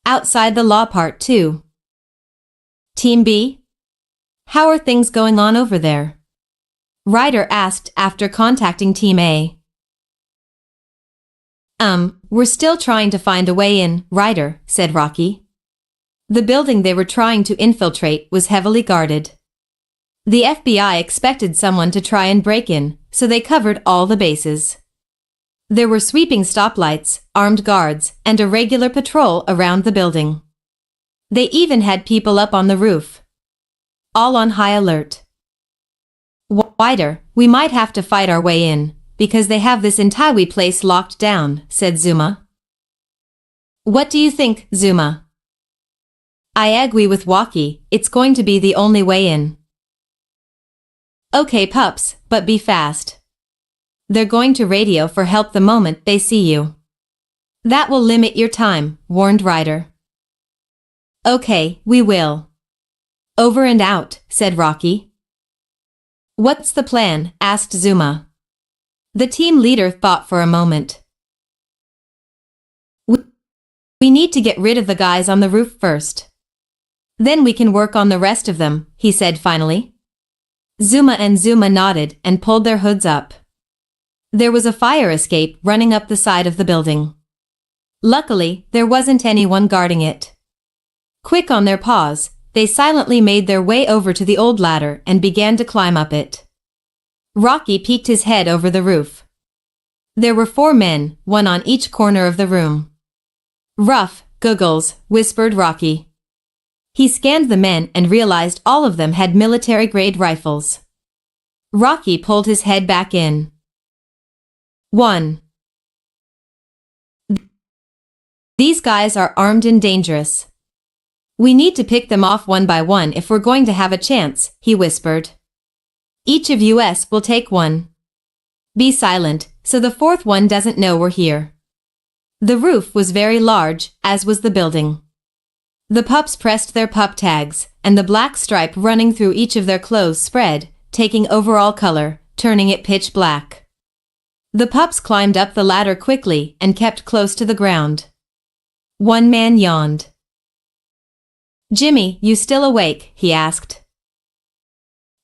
Outside the law Part 2. Team B? How are things going on over there? Ryder asked after contacting Team A. We're still trying to find a way in, Ryder, said Rocky. The building they were trying to infiltrate was heavily guarded. The FBI expected someone to try and break in, so they covered all the bases. There were sweeping stoplights, armed guards, and a regular patrol around the building. They even had people up on the roof. All on high alert. Ryder, we might have to fight our way in, because they have this entire place locked down, said Zuma. What do you think, Zuma? I agree with Waki, it's going to be the only way in. Okay pups, but be fast. They're going to radio for help the moment they see you. That will limit your time, warned Ryder. Okay, we will. Over and out, said Rocky. What's the plan? Asked Zuma. The team leader thought for a moment. We need to get rid of the guys on the roof first. Then we can work on the rest of them, he said finally. Zuma nodded and pulled their hoods up. There was a fire escape running up the side of the building. Luckily, there wasn't anyone guarding it. Quick on their paws, they silently made their way over to the old ladder and began to climb up it. Rocky peeked his head over the roof. There were 4 men, one on each corner of the room. Rough, googles, whispered Rocky. He scanned the men and realized all of them had military-grade rifles. Rocky pulled his head back in. 1. These guys are armed and dangerous. We need to pick them off one by one if we're going to have a chance, he whispered. Each of us will take one. Be silent, so the 4th one doesn't know we're here. The roof was very large, as was the building. The pups pressed their pup tags, and the black stripe running through each of their clothes spread, taking overall color, turning it pitch black. The pups climbed up the ladder quickly and kept close to the ground. One man yawned. Jimmy, you still awake? He asked.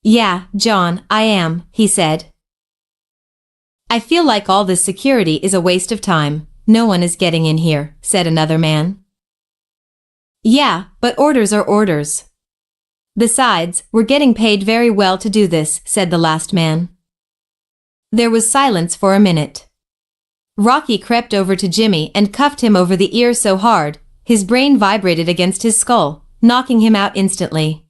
Yeah, John, I am, he said. I feel like all this security is a waste of time. No one is getting in here, said another man. Yeah, but orders are orders. Besides, we're getting paid very well to do this, said the last man. There was silence for a minute. Rocky crept over to Jimmy and cuffed him over the ear so hard, his brain vibrated against his skull, knocking him out instantly.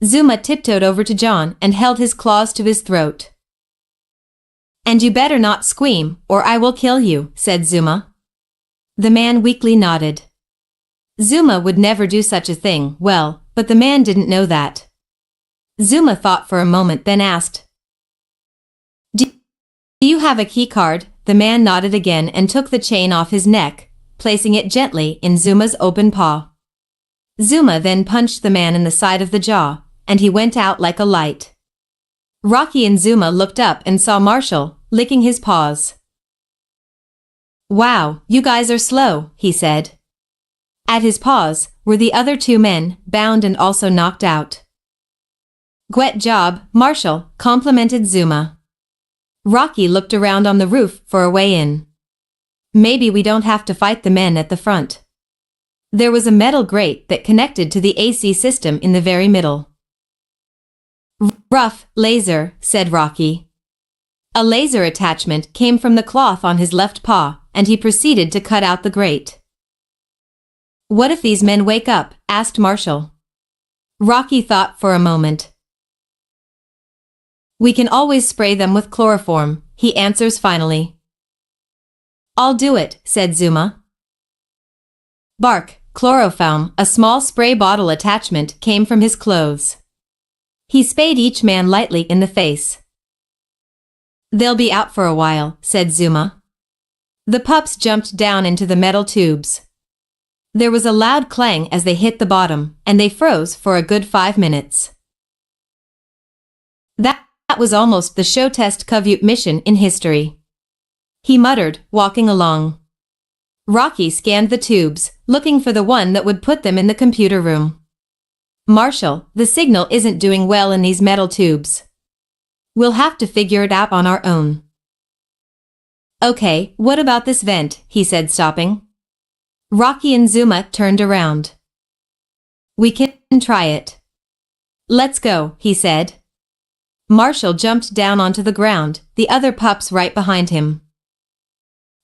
Zuma tiptoed over to John and held his claws to his throat. And you better not scream, or I will kill you, said Zuma. The man weakly nodded. Zuma would never do such a thing, well, but the man didn't know that. Zuma thought for a moment then asked. Do you have a key card? The man nodded again and took the chain off his neck, placing it gently in Zuma's open paw. Zuma then punched the man in the side of the jaw, and he went out like a light. Rocky and Zuma looked up and saw Marshall, licking his paws. Wow, you guys are slow, he said. At his paws were the other 2 men, bound and also knocked out. Great job, Marshall, complimented Zuma. Rocky looked around on the roof for a way in. Maybe we don't have to fight the men at the front. There was a metal grate that connected to the AC system in the very middle. Rough, laser, said Rocky. A laser attachment came from the cloth on his left paw, and he proceeded to cut out the grate. What if these men wake up? Asked Marshall. Rocky thought for a moment. We can always spray them with chloroform, he answers finally. I'll do it, said Zuma. Bark, chloroform, a small spray bottle attachment came from his clothes. He spayed each man lightly in the face. They'll be out for a while, said Zuma. The pups jumped down into the metal tubes. There was a loud clang as they hit the bottom, and they froze for a good 5 minutes. That was almost the show test commute mission in history. He muttered, walking along. Rocky scanned the tubes, looking for the one that would put them in the computer room. Marshall, the signal isn't doing well in these metal tubes. We'll have to figure it out on our own. Okay, what about this vent? He said, stopping. Rocky and Zuma turned around. We can try it. Let's go, he said. Marshall jumped down onto the ground, the other pups right behind him.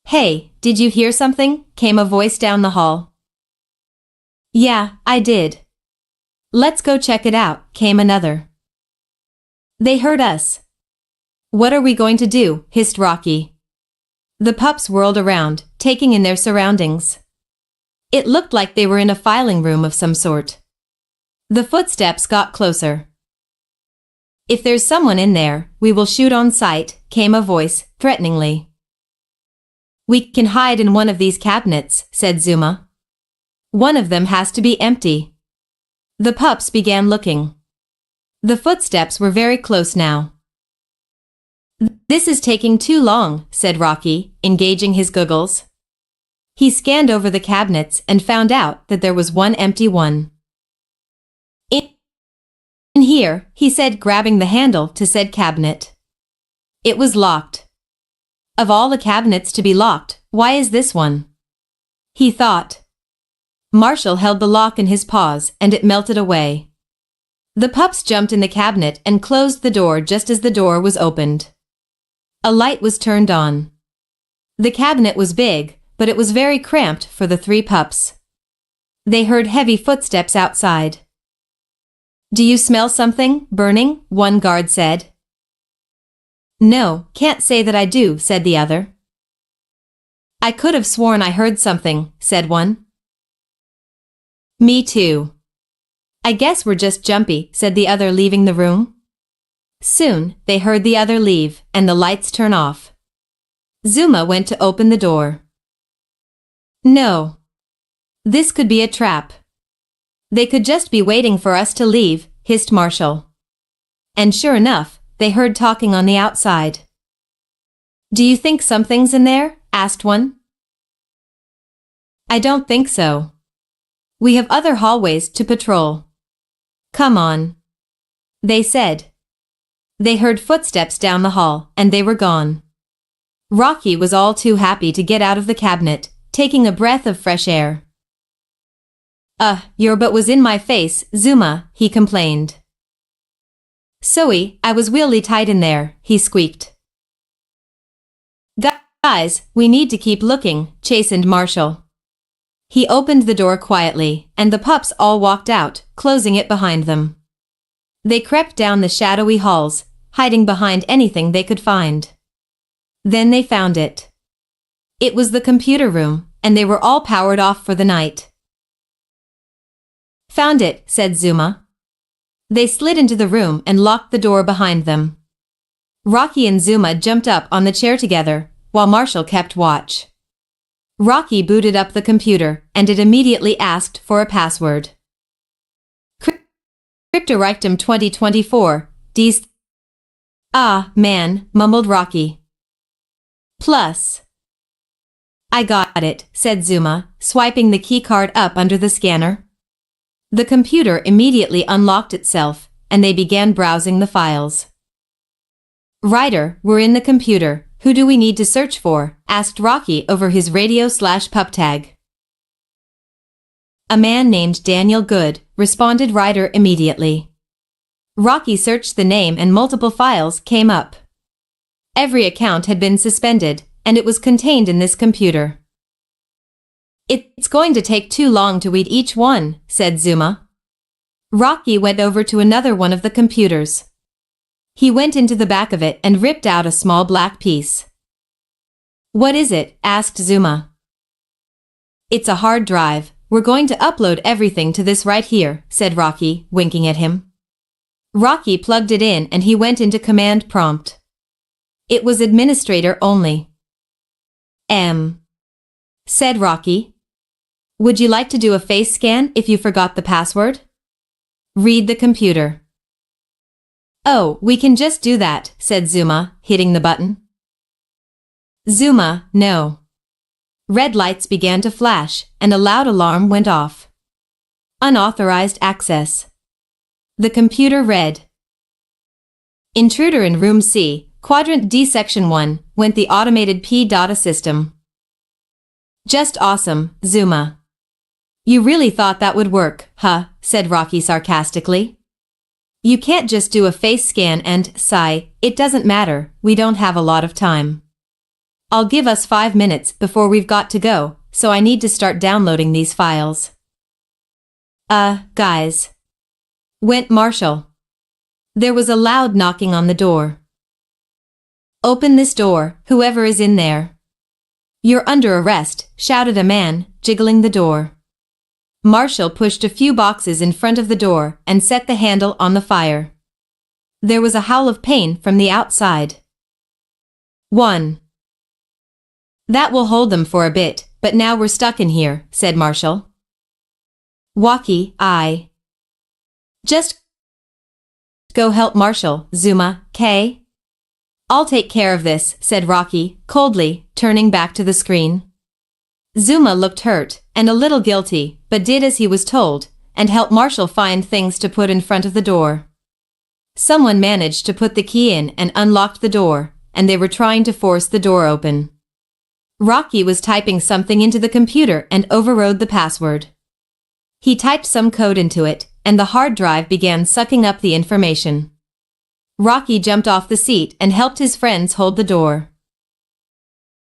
Hey, did you hear something? Came a voice down the hall. Yeah, I did. Let's go check it out, came another. They heard us. What are we going to do? Hissed Rocky. The pups whirled around, taking in their surroundings. It looked like they were in a filing room of some sort. The footsteps got closer. If there's someone in there, we will shoot on sight, came a voice, threateningly. We can hide in one of these cabinets, said Zuma. One of them has to be empty. The pups began looking. The footsteps were very close now. This is taking too long, said Rocky, engaging his goggles. He scanned over the cabinets and found out that there was one empty one. In here, he said, grabbing the handle to said cabinet. It was locked. Of all the cabinets to be locked, why is this one? He thought. Marshall held the lock in his paws and it melted away. The pups jumped in the cabinet and closed the door just as the door was opened. A light was turned on. The cabinet was big, but it was very cramped for the three pups. They heard heavy footsteps outside. Do you smell something burning? One guard said. No, can't say that I do, said the other. I could have sworn I heard something, said one. Me too. I guess we're just jumpy, said the other, leaving the room. Soon, they heard the other leave, and the lights turn off. Zuma went to open the door. No. This could be a trap. They could just be waiting for us to leave, hissed Marshall. And sure enough, they heard talking on the outside. Do you think something's in there? Asked one. I don't think so. We have other hallways to patrol. Come on. They said. They heard footsteps down the hall, and they were gone. Rocky was all too happy to get out of the cabinet, taking a breath of fresh air. Your butt was in my face, Zuma, he complained. Sorry, I was really tight in there, he squeaked. Guys, we need to keep looking, chastened Marshall. He opened the door quietly, and the pups all walked out, closing it behind them. They crept down the shadowy halls, hiding behind anything they could find. Then they found it. It was the computer room, and they were all powered off for the night. Found it, said Zuma. They slid into the room and locked the door behind them. Rocky and Zuma jumped up on the chair together, while Marshall kept watch. Rocky booted up the computer, and it immediately asked for a password. Cryptorictum 2024, D's. Ah, man, mumbled Rocky. Plus. I got it, said Zuma, swiping the keycard up under the scanner. The computer immediately unlocked itself, and they began browsing the files. Ryder, we're in the computer. Who do we need to search for? Asked Rocky over his radio/pup tag. A man named Daniel Good, responded Ryder immediately. Rocky searched the name and multiple files came up. Every account had been suspended, and it was contained in this computer. It's going to take too long to read each one, said Zuma. Rocky went over to another one of the computers. He went into the back of it and ripped out a small black piece. What is it? Asked Zuma. It's a hard drive. We're going to upload everything to this right here, said Rocky, winking at him. Rocky plugged it in and he went into command prompt. It was administrator only. Said Rocky. Would you like to do a face scan if you forgot the password? Read the computer. Oh, we can just do that, said Zuma, hitting the button. Zuma, no. Red lights began to flash, and a loud alarm went off. Unauthorized access. The computer read. Intruder in Room C, Quadrant D Section 1, went the automated P-Data system. Just awesome, Zuma. You really thought that would work, huh? Said Rocky sarcastically. You can't just do a face scan and, sigh, it doesn't matter, we don't have a lot of time. I'll give us 5 minutes before we've got to go, so I need to start downloading these files. Guys. Went Marshall. There was a loud knocking on the door. Open this door, whoever is in there. You're under arrest, shouted a man, jiggling the door. Marshall pushed a few boxes in front of the door and set the handle on the fire. There was a howl of pain from the outside. 1. That will hold them for a bit, but now we're stuck in here, said Marshall. Walkie, I. Just go help Marshall, Zuma, K? I'll take care of this, said Rocky, coldly, turning back to the screen. Zuma looked hurt, and a little guilty, but did as he was told, and helped Marshall find things to put in front of the door. Someone managed to put the key in and unlocked the door, and they were trying to force the door open. Rocky was typing something into the computer and overrode the password. He typed some code into it, and the hard drive began sucking up the information. Rocky jumped off the seat and helped his friends hold the door.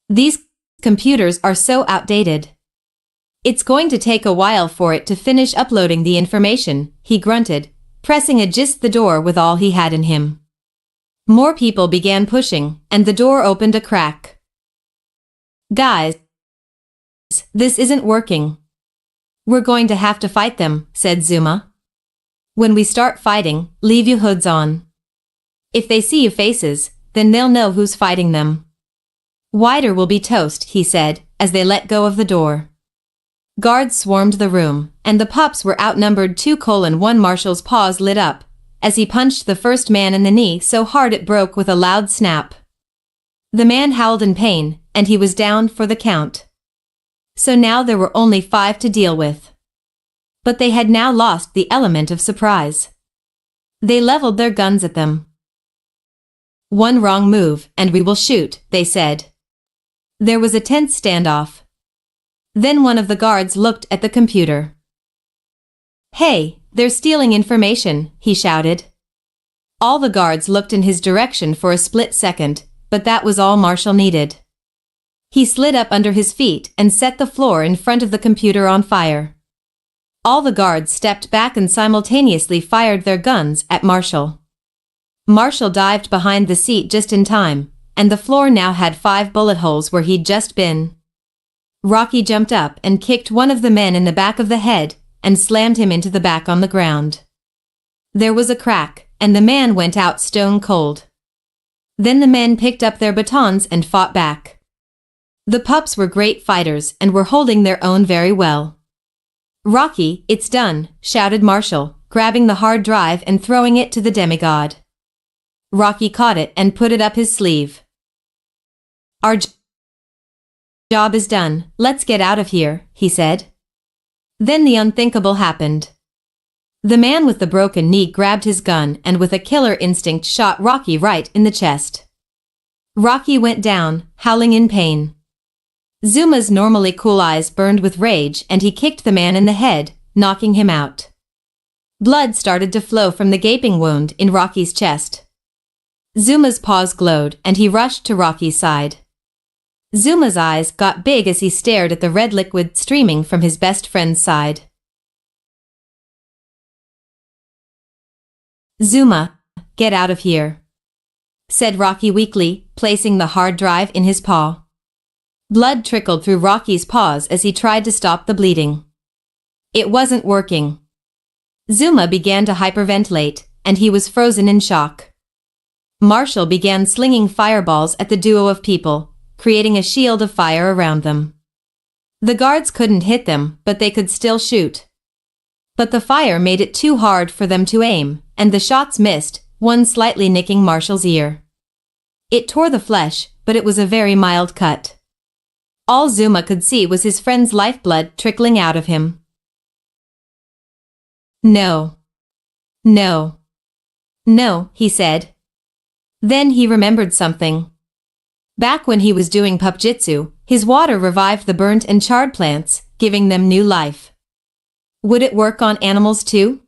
These computers are so outdated. It's going to take a while for it to finish uploading the information, he grunted, pressing against the door with all he had in him. More people began pushing, and the door opened a crack. Guys, this isn't working. We're going to have to fight them, said Zuma. When we start fighting, leave your hoods on. If they see your faces, then they'll know who's fighting them. Wider will be toast, he said, as they let go of the door. Guards swarmed the room, and the pups were outnumbered 2:1. Marshall's paws lit up, as he punched the first man in the knee so hard it broke with a loud snap. The man howled in pain, and he was down for the count. So now there were only 5 to deal with. But they had now lost the element of surprise. They leveled their guns at them. One wrong move, and we will shoot, they said. There was a tense standoff. Then one of the guards looked at the computer. Hey, they're stealing information, he shouted. All the guards looked in his direction for a split second, but that was all Marshall needed. He slid up under his feet and set the floor in front of the computer on fire. All the guards stepped back and simultaneously fired their guns at Marshall. Marshall dived behind the seat just in time, and the floor now had 5 bullet holes where he'd just been. Rocky jumped up and kicked one of the men in the back of the head and slammed him into the back on the ground. There was a crack, and the man went out stone cold. Then the men picked up their batons and fought back. The pups were great fighters and were holding their own very well. Rocky, it's done, shouted Marshall, grabbing the hard drive and throwing it to the demigod. Rocky caught it and put it up his sleeve. Our job is done, let's get out of here, he said. Then the unthinkable happened. The man with the broken knee grabbed his gun and with a killer instinct shot Rocky right in the chest. Rocky went down, howling in pain. Zuma's normally cool eyes burned with rage and he kicked the man in the head, knocking him out. Blood started to flow from the gaping wound in Rocky's chest. Zuma's paws glowed and he rushed to Rocky's side. Zuma's eyes got big as he stared at the red liquid streaming from his best friend's side. Zuma, get out of here, said Rocky weakly, placing the hard drive in his paw. Blood trickled through Rocky's paws as he tried to stop the bleeding. It wasn't working. Zuma began to hyperventilate, and he was frozen in shock. Marshall began slinging fireballs at the duo of people, creating a shield of fire around them. The guards couldn't hit them, but they could still shoot. But the fire made it too hard for them to aim, and the shots missed, one slightly nicking Marshall's ear. It tore the flesh, but it was a very mild cut. All Zuma could see was his friend's lifeblood trickling out of him. No. No. No, he said. Then he remembered something. Back when he was doing pupjitsu, his water revived the burnt and charred plants, giving them new life. Would it work on animals too?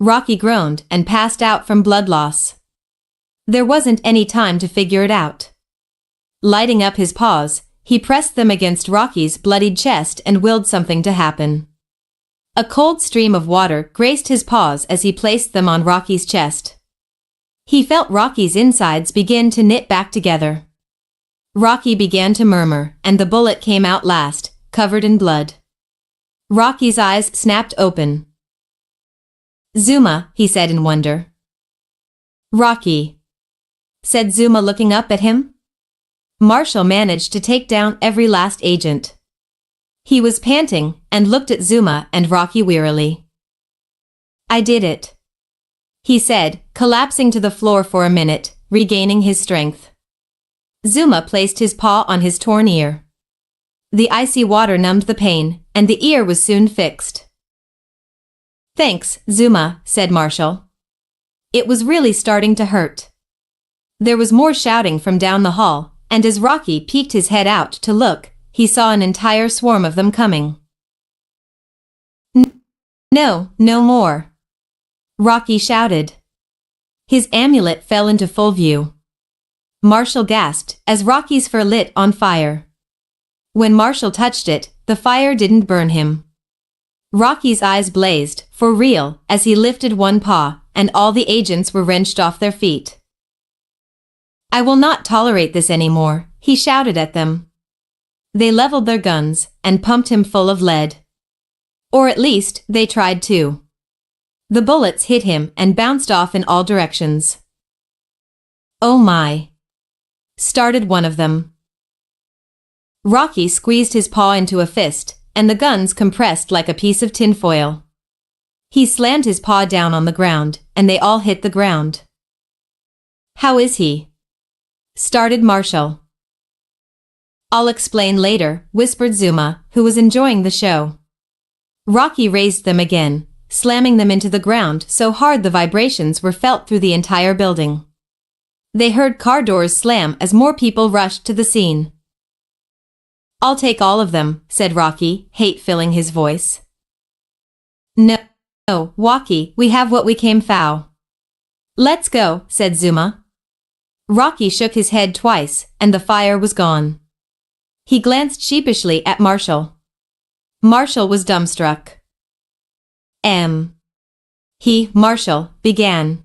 Rocky groaned and passed out from blood loss. There wasn't any time to figure it out. Lighting up his paws, he pressed them against Rocky's bloodied chest and willed something to happen. A cold stream of water graced his paws as he placed them on Rocky's chest. He felt Rocky's insides begin to knit back together. Rocky began to murmur, and the bullet came out last, covered in blood. Rocky's eyes snapped open. Zuma, he said in wonder. Rocky, said Zuma looking up at him. Marshall managed to take down every last agent. He was panting and looked at Zuma and Rocky wearily. I did it, he said, collapsing to the floor for a minute, regaining his strength. Zuma placed his paw on his torn ear. The icy water numbed the pain, and the ear was soon fixed. Thanks, Zuma, said Marshall. It was really starting to hurt. There was more shouting from down the hall, and as Rocky peeked his head out to look, he saw an entire swarm of them coming. No, no more, Rocky shouted. His amulet fell into full view. Marshall gasped as Rocky's fur lit on fire. When Marshall touched it, the fire didn't burn him. Rocky's eyes blazed, for real, as he lifted one paw, and all the agents were wrenched off their feet. I will not tolerate this anymore, he shouted at them. They leveled their guns and pumped him full of lead. Or at least, they tried to. The bullets hit him and bounced off in all directions. Oh my, started one of them. Rocky squeezed his paw into a fist, and the guns compressed like a piece of tinfoil. He slammed his paw down on the ground, and they all hit the ground. How is he? Started Marshall. I'll explain later, whispered Zuma, who was enjoying the show. Rocky raised them again, slamming them into the ground so hard the vibrations were felt through the entire building. They heard car doors slam as more people rushed to the scene. I'll take all of them, said Rocky, hate filling his voice. No, Rocky, we have what we came for. Let's go, said Zuma. Rocky shook his head twice, and the fire was gone. He glanced sheepishly at Marshall. Marshall was dumbstruck. Marshall, began.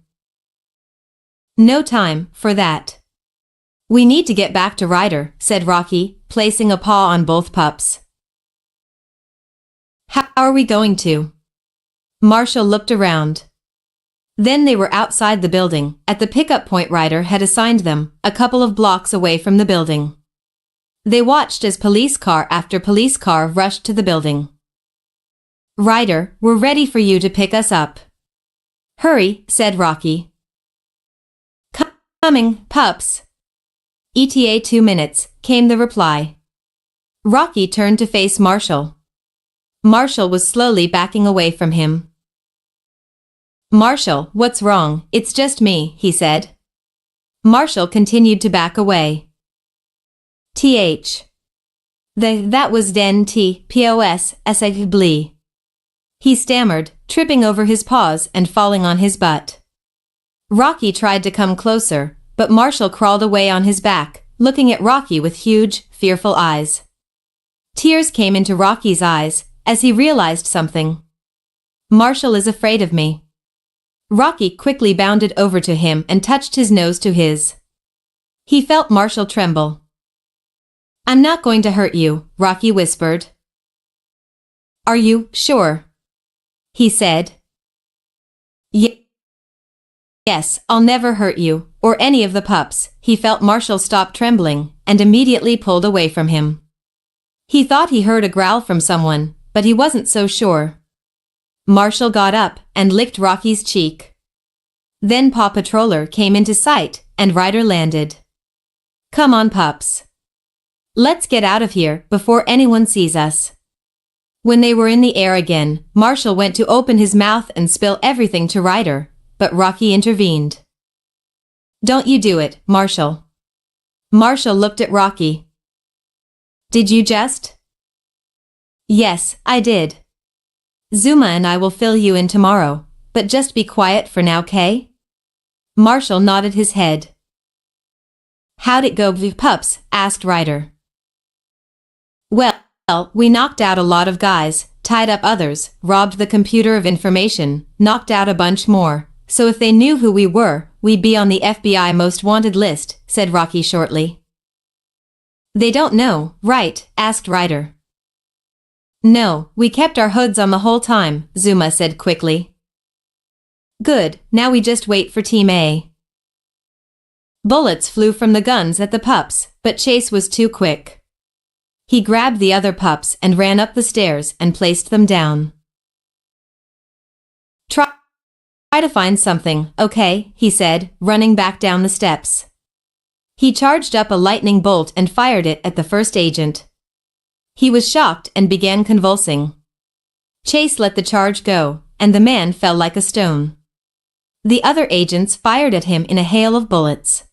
No time for that. We need to get back to Ryder, said Rocky, placing a paw on both pups. How are we going to? Marshall looked around. Then they were outside the building, at the pickup point Ryder had assigned them, a couple of blocks away from the building. They watched as police car after police car rushed to the building. Ryder, we're ready for you to pick us up. Hurry, said Rocky. Coming, pups. ETA 2 minutes, came the reply. Rocky turned to face Marshall. Marshall was slowly backing away from him. Marshall, what's wrong? It's just me, he said. Marshall continued to back away. That was den pos blee. He stammered, tripping over his paws and falling on his butt. Rocky tried to come closer, but Marshall crawled away on his back, looking at Rocky with huge, fearful eyes. Tears came into Rocky's eyes as he realized something. Marshall is afraid of me. Rocky quickly bounded over to him and touched his nose to his. He felt Marshall tremble. I'm not going to hurt you, Rocky whispered. Are you sure? He said. Yes, I'll never hurt you, or any of the pups. He felt Marshall stop trembling, and immediately pulled away from him. He thought he heard a growl from someone, but he wasn't so sure. Marshall got up and licked Rocky's cheek. Then Paw Patroller came into sight, and Ryder landed. Come on, pups. Let's get out of here before anyone sees us. When they were in the air again, Marshall went to open his mouth and spill everything to Ryder, but Rocky intervened. Don't you do it, Marshall. Marshall looked at Rocky. Did you just? Yes, I did. Zuma and I will fill you in tomorrow, but just be quiet for now, Kay? Marshall nodded his head. How'd it go with pups? Asked Ryder. Well, we knocked out a lot of guys, tied up others, robbed the computer of information, knocked out a bunch more, so if they knew who we were, we'd be on the FBI most wanted list, said Rocky shortly. They don't know, right? Asked Ryder. No, we kept our hoods on the whole time, Zuma said quickly. Good, now we just wait for Team A. Bullets flew from the guns at the pups, but Chase was too quick. He grabbed the other pups and ran up the stairs and placed them down. Try to find something, okay, he said, running back down the steps. He charged up a lightning bolt and fired it at the first agent. He was shocked and began convulsing. Chase let the charge go, and the man fell like a stone. The other agents fired at him in a hail of bullets.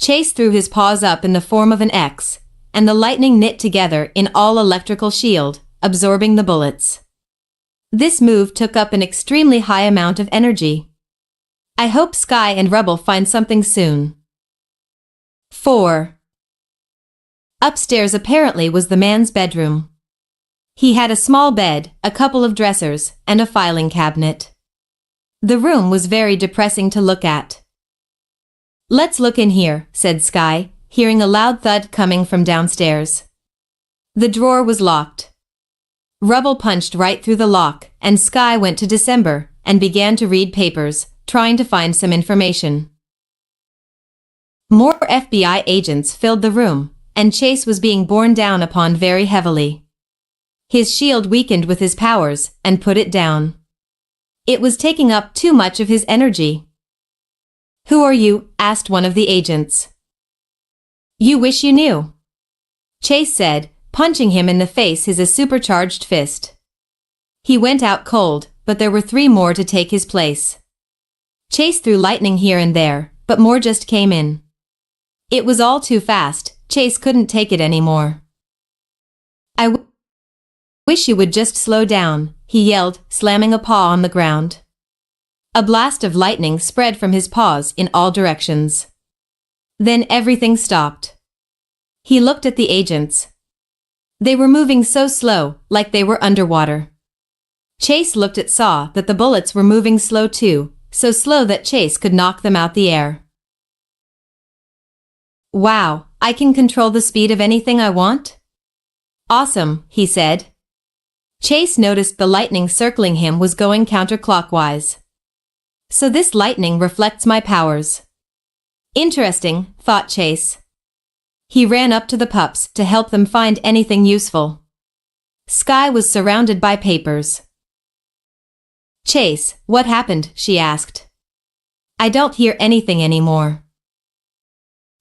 Chase threw his paws up in the form of an X, and the lightning knit together in all electrical shield, absorbing the bullets. This move took up an extremely high amount of energy. I hope Sky and Rebel find something soon. 4. Upstairs apparently was the man's bedroom. He had a small bed, a couple of dressers, and a filing cabinet. The room was very depressing to look at. Let's look in here, said Sky, hearing a loud thud coming from downstairs. The drawer was locked. Rebel punched right through the lock, and Sky went to December and began to read papers, trying to find some information. More FBI agents filled the room, and Chase was being borne down upon very heavily. His shield weakened with his powers and put it down. It was taking up too much of his energy. Who are you? Asked one of the agents. You wish you knew. Chase said, punching him in the face with a supercharged fist. He went out cold, but there were 3 more to take his place. Chase threw lightning here and there, but more just came in. It was all too fast, Chase couldn't take it anymore. I wish you would just slow down, he yelled, slamming a paw on the ground. A blast of lightning spread from his paws in all directions. Then everything stopped. He looked at the agents. They were moving so slow, like they were underwater. Chase saw that the bullets were moving slow too, so slow that Chase could knock them out the air. Wow, I can control the speed of anything I want? Awesome, he said. Chase noticed the lightning circling him was going counterclockwise. So this lightning reflects my powers. Interesting, thought Chase. He ran up to the pups to help them find anything useful. Sky was surrounded by papers. Chase, what happened? She asked. I don't hear anything anymore.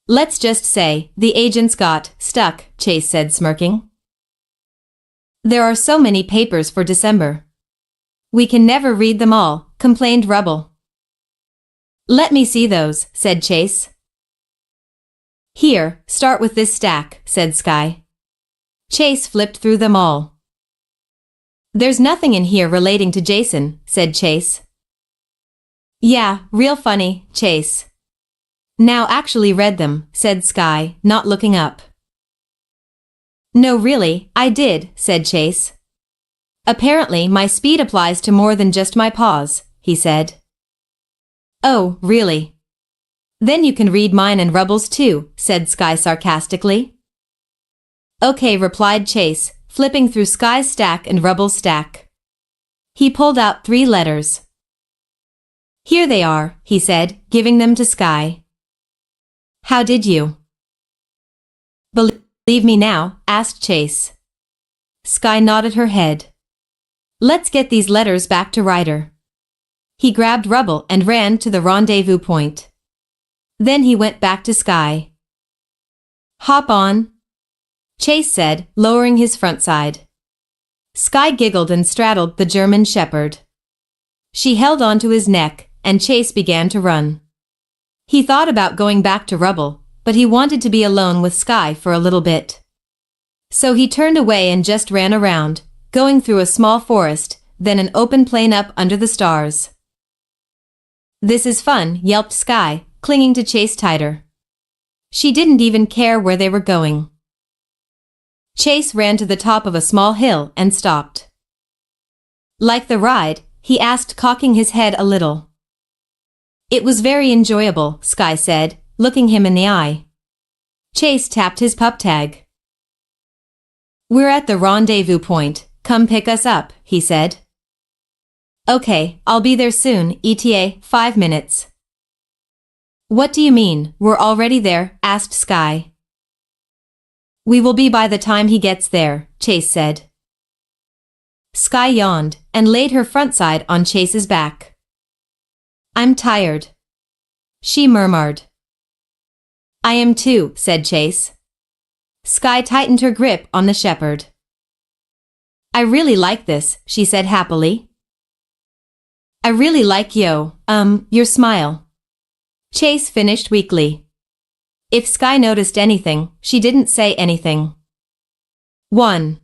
Let's just say, the agents got stuck, Chase said, smirking. There are so many papers for December. We can never read them all, complained Rebel. Let me see those, said Chase. Here, start with this stack, said Sky. Chase flipped through them all. There's nothing in here relating to Jason, said Chase. Yeah, real funny, Chase. Now actually read them, said Sky, not looking up. No really, I did, said Chase. Apparently my speed applies to more than just my paws, he said. Oh, really? Then you can read mine and Rebel's too, said Sky sarcastically. Okay, replied Chase, flipping through Sky's stack and Rebel's stack. He pulled out 3 letters. Here they are, he said, giving them to Sky. How did you? Believe me now? Asked Chase. Sky nodded her head. Let's get these letters back to Ryder. He grabbed Rebel and ran to the rendezvous point. Then he went back to Sky. Hop on. Chase said, lowering his front side. Skye giggled and straddled the German shepherd. She held onto his neck, and Chase began to run. He thought about going back to Rubble, but he wanted to be alone with Skye for a little bit. So he turned away and just ran around, going through a small forest, then an open plain up under the stars. This is fun, yelped Skye, clinging to Chase tighter. She didn't even care where they were going. Chase ran to the top of a small hill and stopped. Like the ride? He asked, cocking his head a little. It was very enjoyable, Skye said, looking him in the eye. Chase tapped his pup tag. We're at the rendezvous point, come pick us up, he said. Okay, I'll be there soon, ETA, 5 minutes. What do you mean, we're already there? Asked Skye. We will be by the time he gets there, Chase said. Skye yawned and laid her front side on Chase's back. I'm tired, she murmured. I am too, said Chase. Skye tightened her grip on the shepherd. I really like this, she said happily. I really like your smile. Chase finished weakly. If Skye noticed anything, she didn't say anything. 1.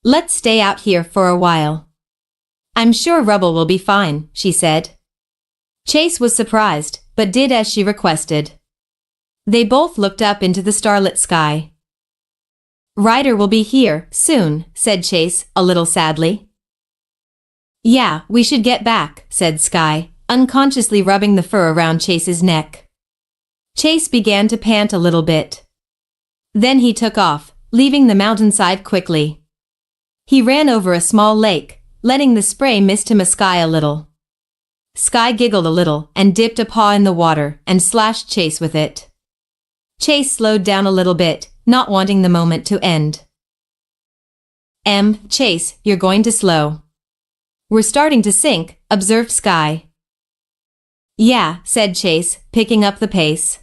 Let's stay out here for a while. I'm sure Rubble will be fine, she said. Chase was surprised, but did as she requested. They both looked up into the starlit sky. Ryder will be here soon, said Chase, a little sadly. Yeah, we should get back, said Skye, unconsciously rubbing the fur around Chase's neck. Chase began to pant a little bit. Then he took off, leaving the mountainside quickly. He ran over a small lake, letting the spray mist him a little. Skye giggled a little and dipped a paw in the water and slashed Chase with it. Chase slowed down a little bit, not wanting the moment to end. Chase, you're going to slow. We're starting to sink, observed Skye. Yeah, said Chase, picking up the pace.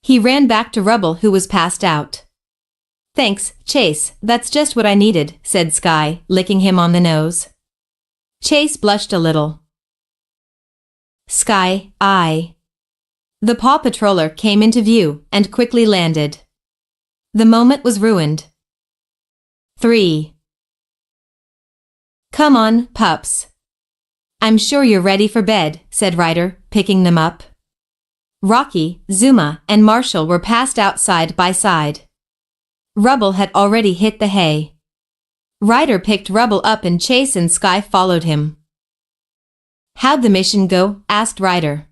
He ran back to Rubble, who was passed out. Thanks, Chase, that's just what I needed, said Skye, licking him on the nose. Chase blushed a little. Skye, The Paw Patroller came into view and quickly landed. The moment was ruined. 3. Come on, pups. I'm sure you're ready for bed, said Ryder, picking them up. Rocky, Zuma, and Marshall were passed out side by side. Rubble had already hit the hay. Ryder picked Rubble up and Chase and Skye followed him. How'd the mission go? Asked Ryder.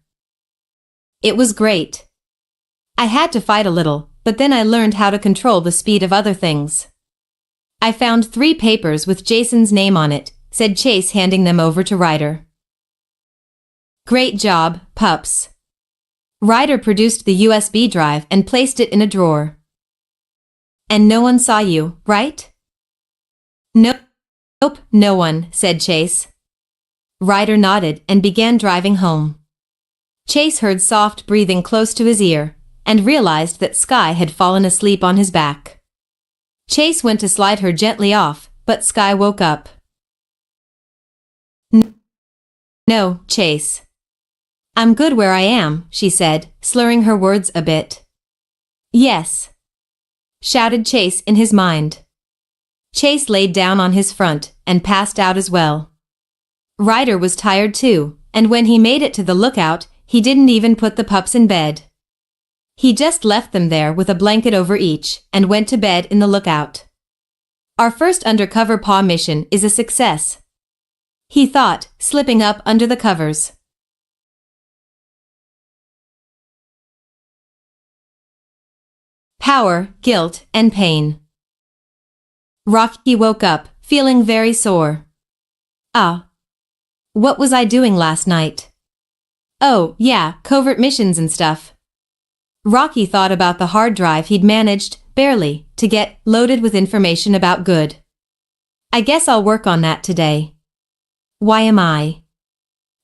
It was great. I had to fight a little, but then I learned how to control the speed of other things. I found 3 papers with Jason's name on it, said Chase, handing them over to Ryder. Great job, pups. Ryder produced the USB drive and placed it in a drawer. And no one saw you, right? Nope, no one, said Chase. Ryder nodded and began driving home. Chase heard soft breathing close to his ear and realized that Skye had fallen asleep on his back. Chase went to slide her gently off, but Skye woke up. No, Chase. I'm good where I am, she said, slurring her words a bit. Yes, shouted Chase in his mind. Chase laid down on his front and passed out as well. Ryder was tired too, and when he made it to the lookout, he didn't even put the pups in bed. He just left them there with a blanket over each and went to bed in the lookout. Our first undercover paw mission is a success, he thought, slipping up under the covers. Power, guilt, and pain. Rocky woke up, feeling very sore. What was I doing last night? Oh, yeah, covert missions and stuff. Rocky thought about the hard drive he'd managed, barely, to get loaded with information about good. I guess I'll work on that today. Why am I?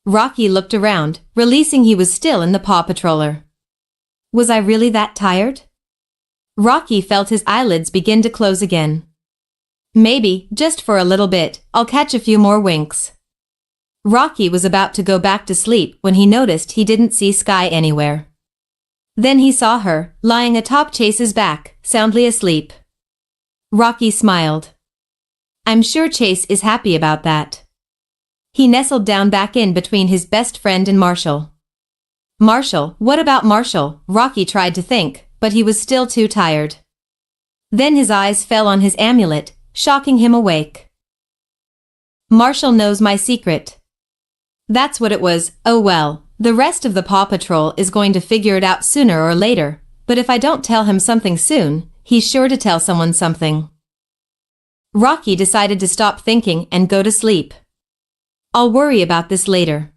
Rocky looked around, releasing he was still in the Paw Patroller. Was I really that tired? Rocky felt his eyelids begin to close again. Maybe, just for a little bit, I'll catch a few more winks. Rocky was about to go back to sleep when he noticed he didn't see Sky anywhere. Then he saw her, lying atop Chase's back, soundly asleep. Rocky smiled. I'm sure Chase is happy about that. He nestled down back in between his best friend and Marshall. Marshall, what about Marshall? Rocky tried to think, but he was still too tired. Then his eyes fell on his amulet, shocking him awake. Marshall knows my secret. That's what it was. Oh well, the rest of the Paw Patrol is going to figure it out sooner or later, but if I don't tell him something soon, he's sure to tell someone something. Rocky decided to stop thinking and go to sleep. I'll worry about this later.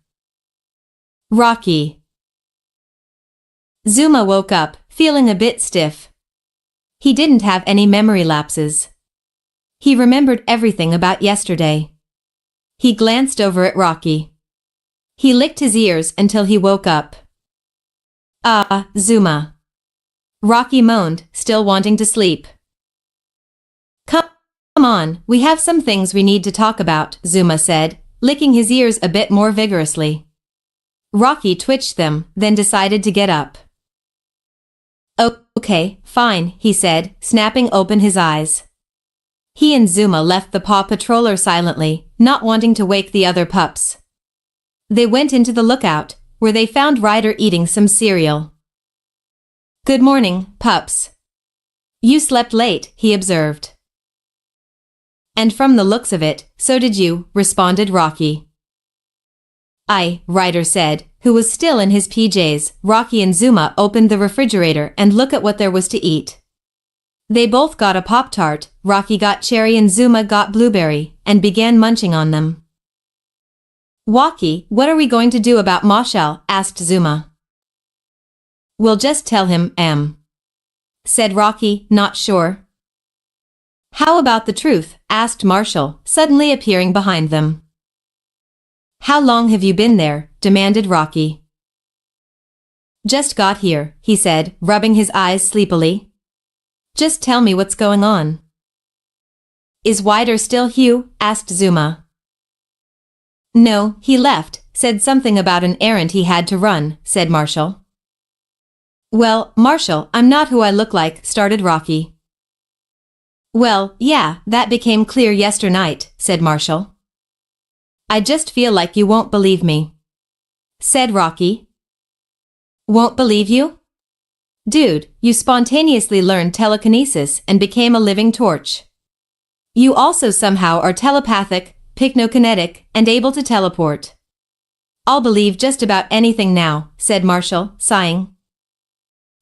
Rocky. Zuma woke up, feeling a bit stiff. He didn't have any memory lapses. He remembered everything about yesterday. He glanced over at Rocky. He licked his ears until he woke up. Zuma. Rocky moaned, still wanting to sleep. Come on, we have some things we need to talk about, Zuma said, licking his ears a bit more vigorously. Rocky twitched them, then decided to get up. Okay, fine, he said, snapping open his eyes. He and Zuma left the Paw Patroller silently, not wanting to wake the other pups. They went into the lookout, where they found Ryder eating some cereal. Good morning, pups. You slept late, he observed. And from the looks of it, so did you, responded Rocky. Ryder said, who was still in his PJs. Rocky and Zuma opened the refrigerator and looked at what there was to eat. They both got a Pop-Tart, Rocky got cherry and Zuma got blueberry, and began munching on them. Rocky, what are we going to do about Marshall? Asked Zuma. We'll just tell him, said Rocky, not sure. How about the truth? Asked Marshall, suddenly appearing behind them. How long have you been there? Demanded Rocky. Just got here, he said, rubbing his eyes sleepily. Just tell me what's going on. Is Ryder still Hugh? Asked Zuma. No, he left, said something about an errand he had to run, said Marshall. Well, Marshall, I'm not who I look like, started Rocky. Well, yeah, that became clear yesternight, said Marshall. I just feel like you won't believe me, said Rocky. Won't believe you? Dude, you spontaneously learned telekinesis and became a living torch. You also somehow are telepathic, pycnokinetic, and able to teleport. I'll believe just about anything now, said Marshall, sighing.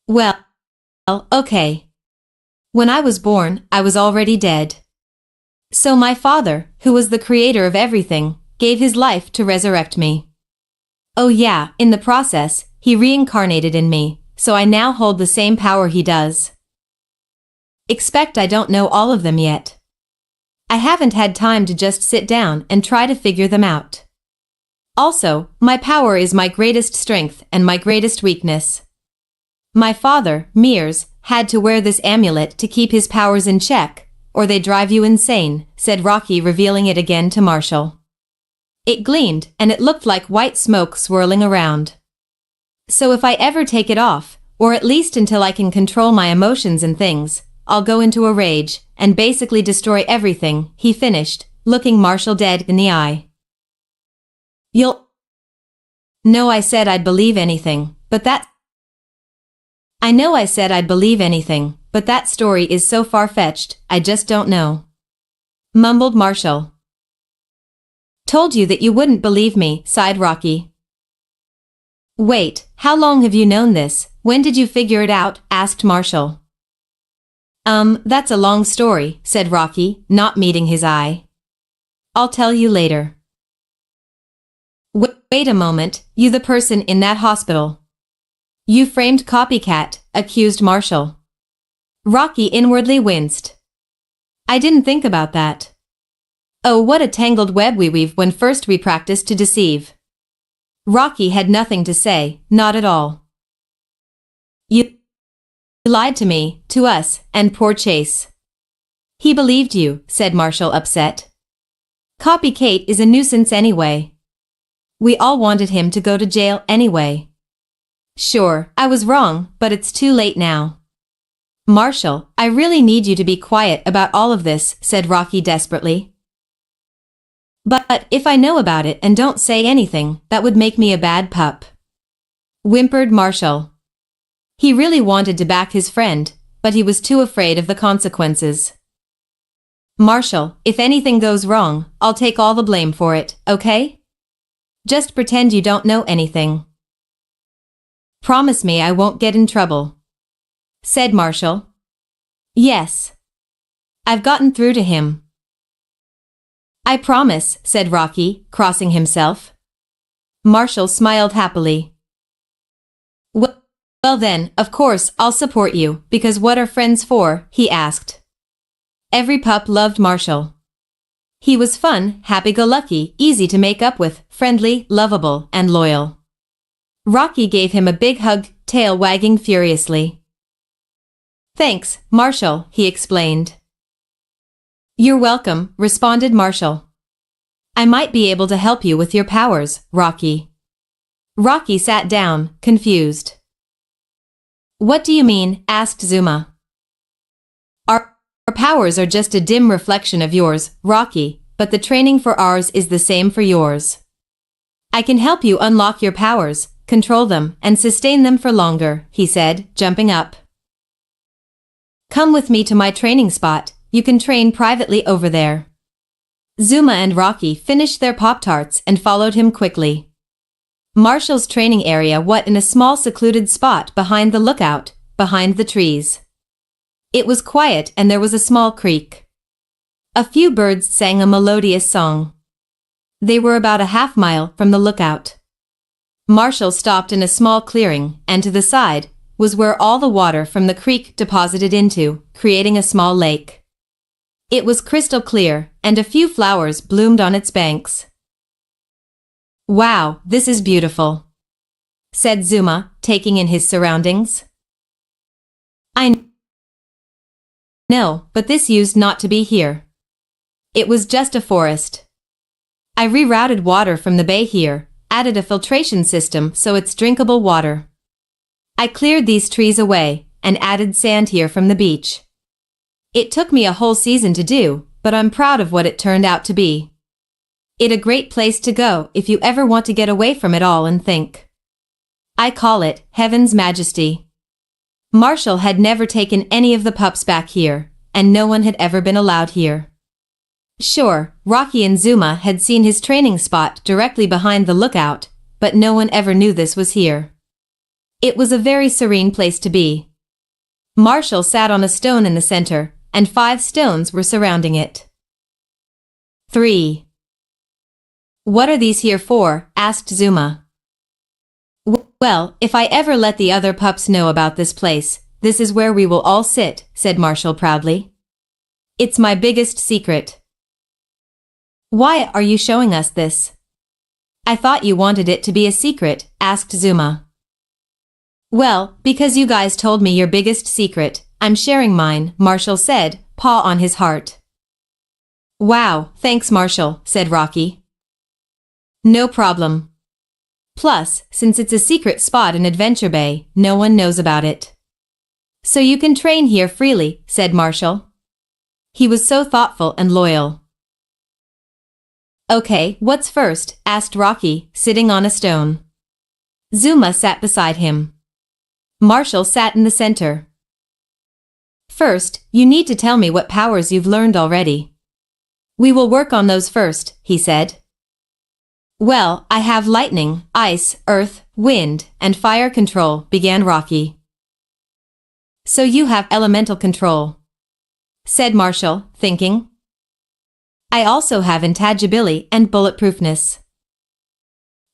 Well, okay. When I was born, I was already dead. So my father, who was the creator of everything, gave his life to resurrect me. Oh yeah, in the process, he reincarnated in me, so I now hold the same power he does. Expect I don't know all of them yet. I haven't had time to just sit down and try to figure them out. Also, my power is my greatest strength and my greatest weakness. My father, Mears, had to wear this amulet to keep his powers in check, or they drive you insane, said Rocky, revealing it again to Marshall. It gleamed, and it looked like white smoke swirling around. So if I ever take it off, or at least until I can control my emotions and things, I'll go into a rage, and basically destroy everything, he finished, looking Marshall dead in the eye. You'll... No, I said I'd believe anything, but that... I know I said I'd believe anything, but that story is so far-fetched, I just don't know. Mumbled Marshall. Told you that you wouldn't believe me, sighed Rocky. Wait, how long have you known this? When did you figure it out? Asked Marshall. That's a long story, said Rocky, not meeting his eye. I'll tell you later. Wait a moment, you the person in that hospital. You framed copycat, accused Marshall. Rocky inwardly winced. I didn't think about that. Oh, what a tangled web we weave when first we practice to deceive. Rocky had nothing to say, not at all. You lied to me, to us, and poor Chase. He believed you, said Marshall, upset. Copy Kate is a nuisance anyway. We all wanted him to go to jail anyway. Sure, I was wrong, but it's too late now. Marshall, I really need you to be quiet about all of this, said Rocky desperately. But if I know about it and don't say anything, that would make me a bad pup. Whimpered Marshall. He really wanted to back his friend, but he was too afraid of the consequences. Marshall, if anything goes wrong, I'll take all the blame for it, okay? Just pretend you don't know anything. Promise me I won't get in trouble, said Marshall. Yes. I've gotten through to him. I promise, said Rocky, crossing himself. Marshall smiled happily. Well then, of course, I'll support you, because what are friends for? He asked. Every pup loved Marshall. He was fun, happy-go-lucky, easy to make up with, friendly, lovable, and loyal. Rocky gave him a big hug, tail wagging furiously. Thanks, Marshall, he explained. You're welcome, responded Marshall. I might be able to help you with your powers, Rocky. Rocky sat down, confused. What do you mean? Asked Zuma. Our powers are just a dim reflection of yours, Rocky, but the training for ours is the same for yours. I can help you unlock your powers, control them, and sustain them for longer, he said, jumping up. Come with me to my training spot, you can train privately over there. Zuma and Rocky finished their Pop-Tarts and followed him quickly. Marshall's training area was in a small secluded spot behind the lookout, behind the trees. It was quiet and there was a small creek. A few birds sang a melodious song. They were about a half-mile from the lookout. Marshall stopped in a small clearing, and to the side was where all the water from the creek deposited into, creating a small lake. It was crystal clear, and a few flowers bloomed on its banks. Wow, this is beautiful, said Zuma, taking in his surroundings. I know, but this used not to be here. It was just a forest. I rerouted water from the bay here, added a filtration system so it's drinkable water. I cleared these trees away, and added sand here from the beach. It took me a whole season to do, but I'm proud of what it turned out to be. It's a great place to go if you ever want to get away from it all and think. I call it Heaven's Majesty. Marshall had never taken any of the pups back here, and no one had ever been allowed here. Sure, Rocky and Zuma had seen his training spot directly behind the lookout, but no one ever knew this was here. It was a very serene place to be. Marshall sat on a stone in the center, and 5 stones were surrounding it. 3. What are these here for? Asked Zuma. Well, if I ever let the other pups know about this place, this is where we will all sit, said Marshall proudly. It's my biggest secret. Why are you showing us this? I thought you wanted it to be a secret, asked Zuma. Well, because you guys told me your biggest secret, I'm sharing mine, Marshall said, paw on his heart. Wow, thanks Marshall, said Rocky. No problem. Plus, since it's a secret spot in Adventure Bay, no one knows about it. So you can train here freely, said Marshall. He was so thoughtful and loyal. Okay, what's first? Asked Rocky, sitting on a stone. Zuma sat beside him. Marshall sat in the center. First, you need to tell me what powers you've learned already. We will work on those first, he said. Well, I have lightning, ice, earth, wind, and fire control, began Rocky. So you have elemental control, said Marshall, thinking. I also have intangibility and bulletproofness.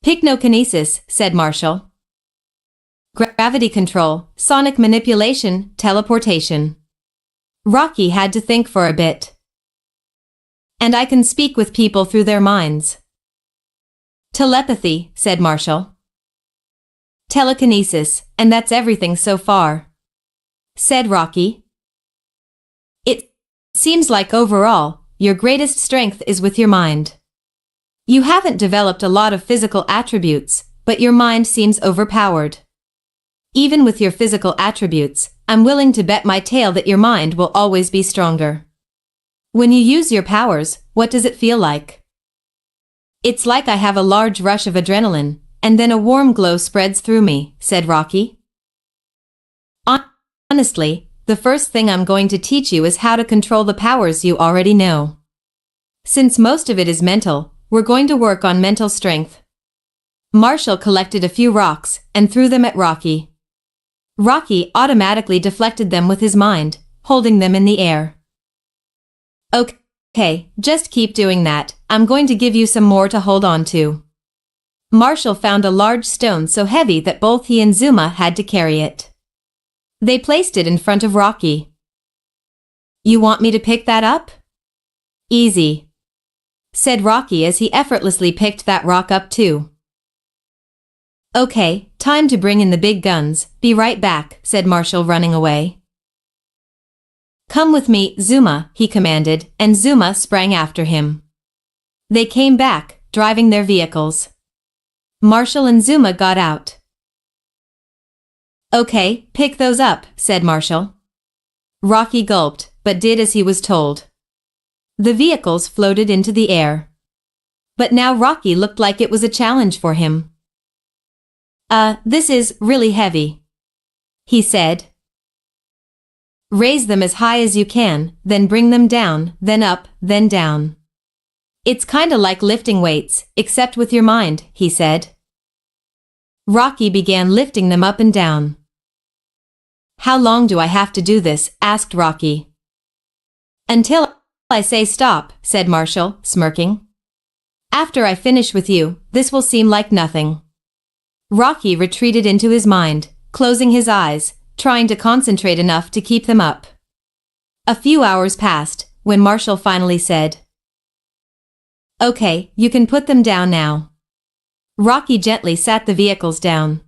Pycnokinesis, said Marshall. Gravity control, sonic manipulation, teleportation. Rocky had to think for a bit. And I can speak with people through their minds. Telepathy, said Marshall. Telekinesis, and that's everything so far, said Rocky. It seems like overall, your greatest strength is with your mind. You haven't developed a lot of physical attributes, but your mind seems overpowered. Even with your physical attributes, I'm willing to bet my tail that your mind will always be stronger. When you use your powers, what does it feel like? It's like I have a large rush of adrenaline, and then a warm glow spreads through me, said Rocky. Honestly, the first thing I'm going to teach you is how to control the powers you already know. Since most of it is mental, we're going to work on mental strength. Marshall collected a few rocks and threw them at Rocky. Rocky automatically deflected them with his mind, holding them in the air. Okay, just keep doing that. I'm going to give you some more to hold on to. Marshall found a large stone so heavy that both he and Zuma had to carry it. They placed it in front of Rocky. You want me to pick that up? Easy, said Rocky as he effortlessly picked that rock up too. Okay, time to bring in the big guns. Be right back, said Marshall, running away. Come with me, Zuma, he commanded, and Zuma sprang after him. They came back, driving their vehicles. Marshall and Zuma got out. Okay, pick those up, said Marshall. Rocky gulped, but did as he was told. The vehicles floated into the air. But now Rocky looked like it was a challenge for him. This is really heavy, he said. Raise them as high as you can, then bring them down, then up, then down. It's kinda like lifting weights, except with your mind, he said. Rocky began lifting them up and down. How long do I have to do this? Asked Rocky. Until I say stop, said Marshall, smirking. After I finish with you, this will seem like nothing. Rocky retreated into his mind, closing his eyes, trying to concentrate enough to keep them up. A few hours passed, when Marshall finally said, Okay, you can put them down now. Rocky gently sat the vehicles down.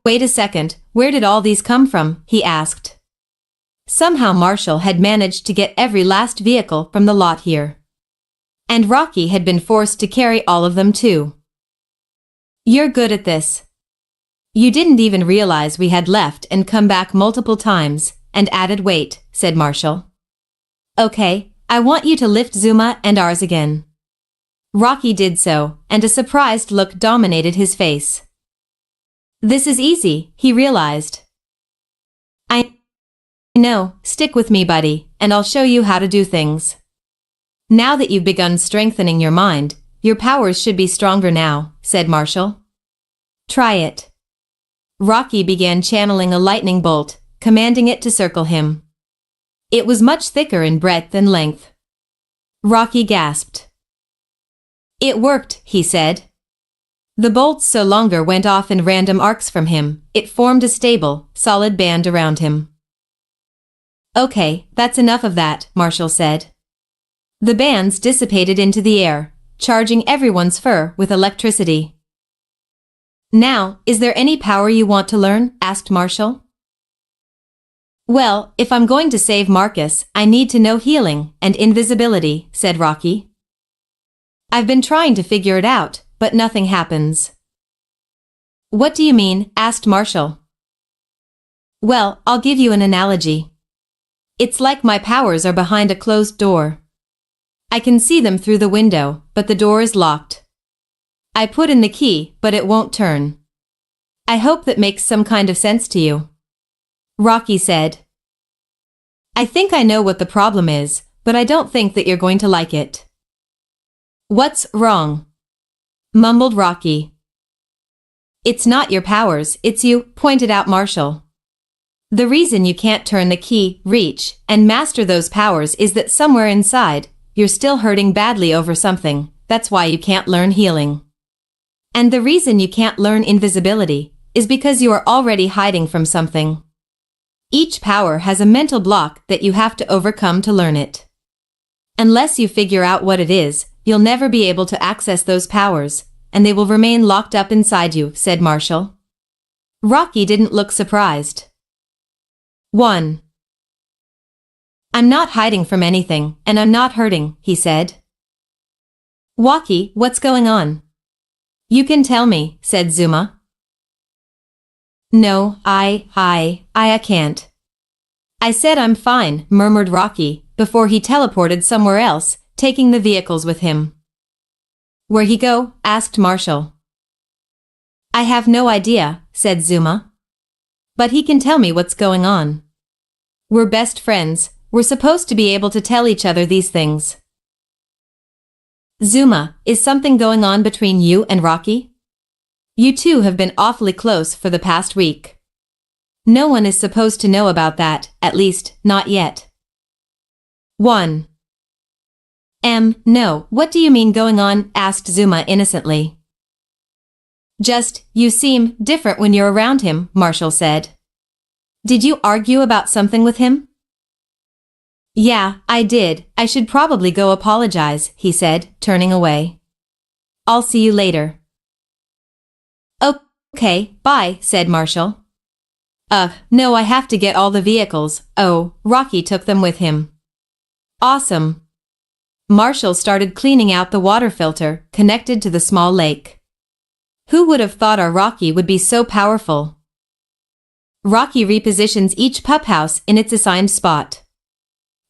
Wait a second, where did all these come from? He asked. Somehow Marshall had managed to get every last vehicle from the lot here. And Rocky had been forced to carry all of them too. You're good at this. You didn't even realize we had left and come back multiple times, and added weight, said Marshall. Okay, I want you to lift Zuma and ours again. Rocky did so, and a surprised look dominated his face. This is easy, he realized. I know, stick with me, buddy, and I'll show you how to do things. Now that you've begun strengthening your mind, your powers should be stronger now, said Marshall. Try it. Rocky began channeling a lightning bolt, commanding it to circle him. It was much thicker in breadth and length. Rocky gasped. It worked, he said. The bolts so longer went off in random arcs from him. It formed a stable, solid band around him. Okay, that's enough of that, Marshall said. The bands dissipated into the air, charging everyone's fur with electricity. Now, is there any power you want to learn? Asked Marshall. Well, if I'm going to save Marcus, I need to know healing and invisibility, said Rocky. I've been trying to figure it out, but nothing happens. What do you mean? Asked Marshall. Well, I'll give you an analogy. It's like my powers are behind a closed door. I can see them through the window, but the door is locked. I put in the key, but it won't turn. I hope that makes some kind of sense to you. Rocky said. I think I know what the problem is, but I don't think that you're going to like it. What's wrong? Mumbled Rocky. It's not your powers, it's you, pointed out Marshall. The reason you can't turn the key, reach, and master those powers is that somewhere inside, you're still hurting badly over something. That's why you can't learn healing. And the reason you can't learn invisibility is because you are already hiding from something. Each power has a mental block that you have to overcome to learn it. Unless you figure out what it is, you'll never be able to access those powers, and they will remain locked up inside you, said Marshall. Rocky didn't look surprised. 1. I'm not hiding from anything, and I'm not hurting, he said. Rocky, what's going on? You can tell me, said Zuma. No, I can't. I said I'm fine, murmured Rocky, before he teleported somewhere else, taking the vehicles with him. Where'd he go? Asked Marshall. I have no idea, said Zuma. But he can tell me what's going on. We're best friends, we're supposed to be able to tell each other these things. Zuma, is something going on between you and Rocky? You two have been awfully close for the past week. No one is supposed to know about that, at least, not yet. 1. No, what do you mean going on? Asked Zuma innocently. Just, you seem different when you're around him, Marshall said. Did you argue about something with him? Yeah, I did. I should probably go apologize, he said, turning away. I'll see you later. Okay, bye, said Marshall. No, I have to get all the vehicles. Oh, Rocky took them with him. Awesome. Marshall started cleaning out the water filter connected to the small lake. Who would have thought our Rocky would be so powerful? Rocky repositions each pup house in its assigned spot.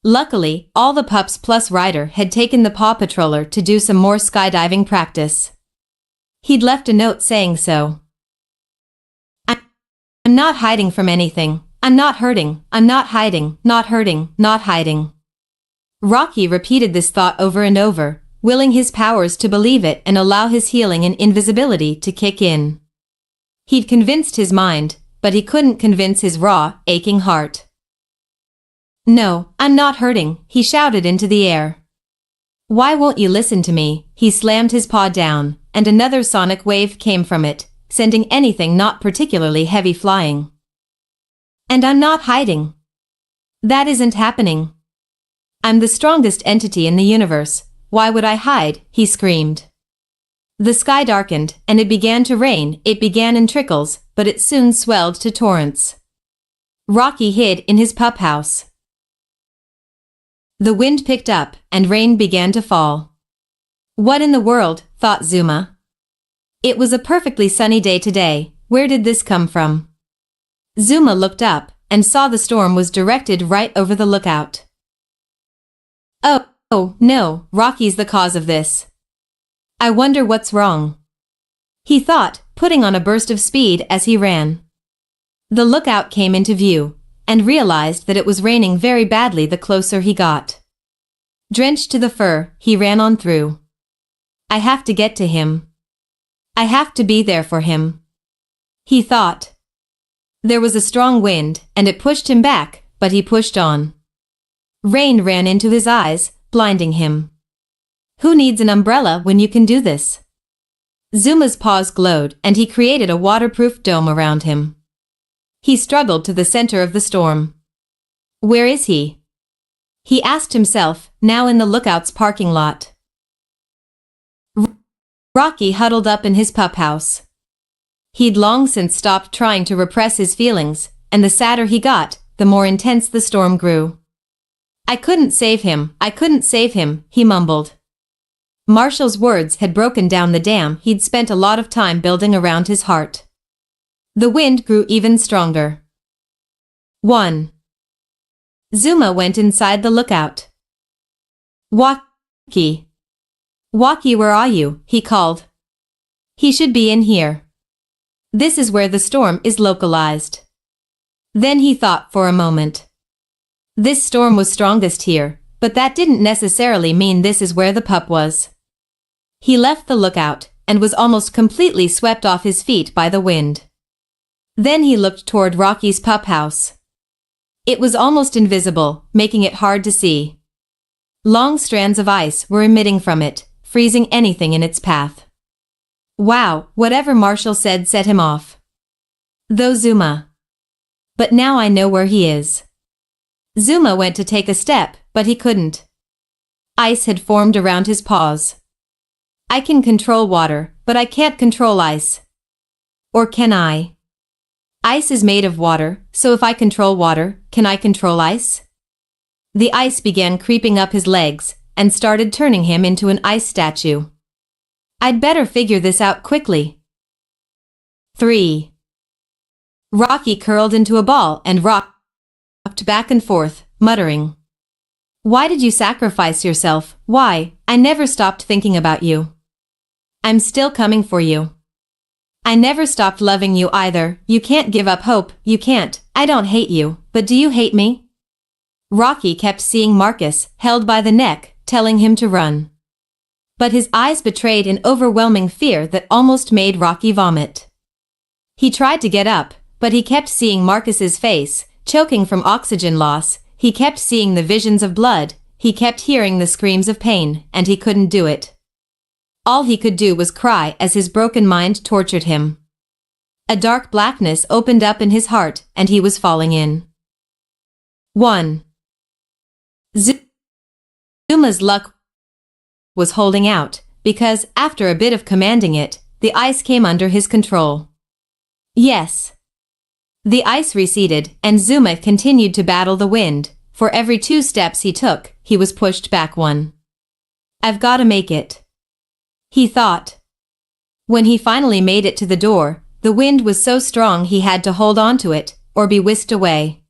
Luckily, all the pups plus Ryder had taken the Paw Patroller to do some more skydiving practice. He'd left a note saying so. I'm not hiding from anything. I'm not hurting. I'm not hiding. Not hurting. Not hiding. Rocky repeated this thought over and over, willing his powers to believe it and allow his healing and invisibility to kick in. He'd convinced his mind, but he couldn't convince his raw, aching heart. No, I'm not hurting, he shouted into the air. Why won't you listen to me? He slammed his paw down, and another sonic wave came from it, sending anything not particularly heavy flying. And I'm not hiding. That isn't happening. I'm the strongest entity in the universe. Why would I hide? He screamed. The sky darkened, and it began to rain. It began in trickles, but it soon swelled to torrents. Rocky hid in his pup house. The wind picked up, and rain began to fall. What in the world, thought Zuma. It was a perfectly sunny day today. Where did this come from? Zuma looked up, and saw the storm was directed right over the lookout. Oh, no, Rocky's the cause of this. I wonder what's wrong. He thought, putting on a burst of speed as he ran. The lookout came into view, and realized that it was raining very badly the closer he got. Drenched to the fur, he ran on through. I have to get to him. I have to be there for him. He thought. There was a strong wind, and it pushed him back, but he pushed on. Rain ran into his eyes, blinding him. Who needs an umbrella when you can do this? Zuma's paws glowed, and he created a waterproof dome around him. He struggled to the center of the storm. Where is he? He asked himself, now in the lookout's parking lot. Rocky huddled up in his pup house. He'd long since stopped trying to repress his feelings, and the sadder he got, the more intense the storm grew. I couldn't save him, he mumbled. Marshall's words had broken down the dam he'd spent a lot of time building around his heart. The wind grew even stronger. 1. Zuma went inside the lookout. Rocky. Rocky, where are you? He called. He should be in here. This is where the storm is localized. Then he thought for a moment. This storm was strongest here, but that didn't necessarily mean this is where the pup was. He left the lookout, and was almost completely swept off his feet by the wind. Then he looked toward Rocky's pup house. It was almost invisible, making it hard to see. Long strands of ice were emitting from it, freezing anything in its path. Wow, whatever Marshall said set him off. Though Zuma. But now I know where he is. Zuma went to take a step, but he couldn't. Ice had formed around his paws. I can control water, but I can't control ice. Or can I? Ice is made of water, so if I control water, can I control ice? The ice began creeping up his legs and started turning him into an ice statue. I'd better figure this out quickly. 3. Rocky curled into a ball and rocked back and forth, muttering. Why did you sacrifice yourself? Why? I never stopped thinking about you. I'm still coming for you. I never stopped loving you either. You can't give up hope, you can't. I don't hate you, but do you hate me? Rocky kept seeing Marcus, held by the neck, telling him to run. But his eyes betrayed an overwhelming fear that almost made Rocky vomit. He tried to get up, but he kept seeing Marcus's face, choking from oxygen loss. He kept seeing the visions of blood, he kept hearing the screams of pain, and he couldn't do it. All he could do was cry as his broken mind tortured him. A dark blackness opened up in his heart, and he was falling in. 1. Zuma's luck was holding out, because, after a bit of commanding it, the ice came under his control. Yes. The ice receded, and Zuma continued to battle the wind. For every 2 steps he took, he was pushed back 1. I've gotta make it, he thought. When he finally made it to the door, the wind was so strong he had to hold on to it, or be whisked away.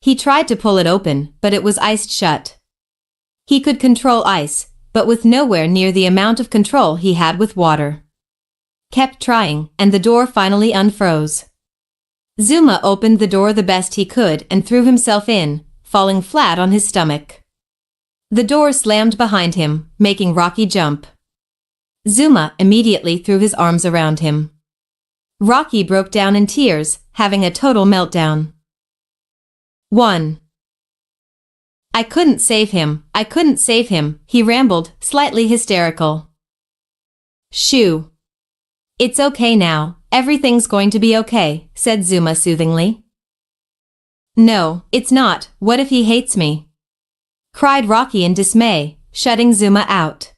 He tried to pull it open, but it was iced shut. He could control ice, but with nowhere near the amount of control he had with water. Kept trying, and the door finally unfroze. Zuma opened the door the best he could and threw himself in, falling flat on his stomach. The door slammed behind him, making Rocky jump. Zuma immediately threw his arms around him. Rocky broke down in tears, having a total meltdown. 1. I couldn't save him, I couldn't save him, he rambled, slightly hysterical. Shoo. It's okay now, everything's going to be okay, said Zuma soothingly. No, it's not, what if he hates me? Cried Rocky in dismay, shutting Zuma out.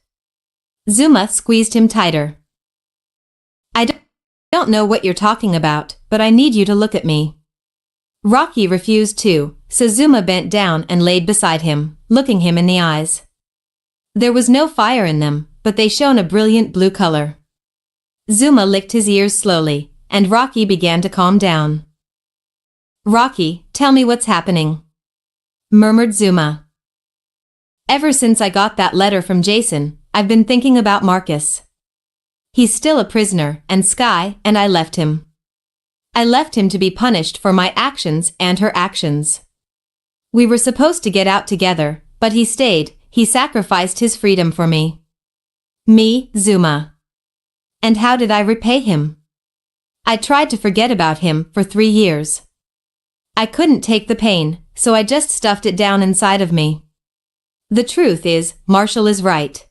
Zuma squeezed him tighter. I don't know what you're talking about, but I need you to look at me. Rocky refused to, so Zuma bent down and laid beside him, looking him in the eyes. There was no fire in them, but they shone a brilliant blue color. Zuma licked his ears slowly, and Rocky began to calm down. Rocky, tell me what's happening, murmured Zuma. Ever since I got that letter from Jason, I've been thinking about Marcus. He's still a prisoner, and Sky, and I left him. I left him to be punished for my actions and her actions. We were supposed to get out together, but he stayed, he sacrificed his freedom for me. Me, Zuma. And how did I repay him? I tried to forget about him for 3 years. I couldn't take the pain, so I just stuffed it down inside of me. The truth is, Marshall is right.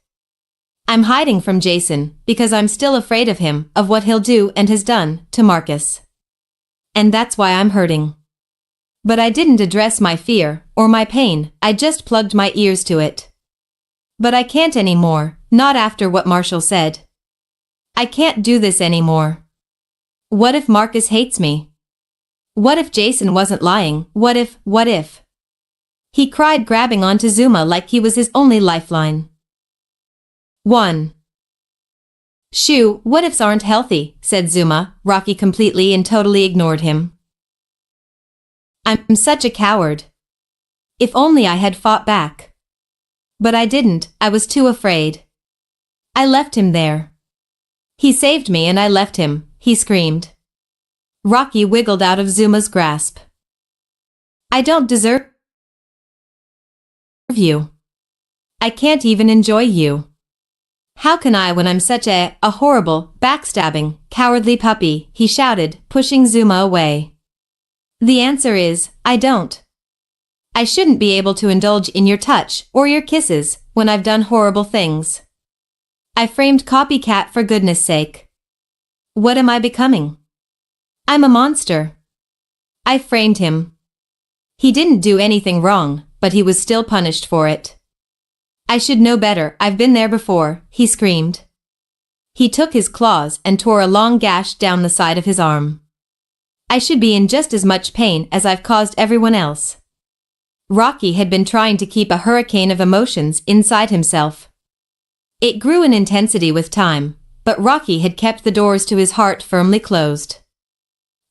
I'm hiding from Jason, because I'm still afraid of him, of what he'll do and has done to Marcus. And that's why I'm hurting. But I didn't address my fear, or my pain, I just plugged my ears to it. But I can't anymore, not after what Marshall said. I can't do this anymore. What if Marcus hates me? What if Jason wasn't lying? What if? He cried, grabbing onto Zuma like he was his only lifeline. 1. Shoo, what ifs aren't healthy, said Zuma. Rocky completely and totally ignored him. I'm such a coward. If only I had fought back. But I didn't, I was too afraid. I left him there. He saved me and I left him, he screamed. Rocky wiggled out of Zuma's grasp. I don't deserve you. I can't even enjoy you. How can I when I'm such a horrible, backstabbing, cowardly puppy, he shouted, pushing Zuma away. The answer is, I don't. I shouldn't be able to indulge in your touch or your kisses when I've done horrible things. I framed copycat for goodness sake. What am I becoming? I'm a monster. I framed him. He didn't do anything wrong, but he was still punished for it. I should know better, I've been there before, he screamed. He took his claws and tore a long gash down the side of his arm. I should be in just as much pain as I've caused everyone else. Rocky had been trying to keep a hurricane of emotions inside himself. It grew in intensity with time, but Rocky had kept the doors to his heart firmly closed.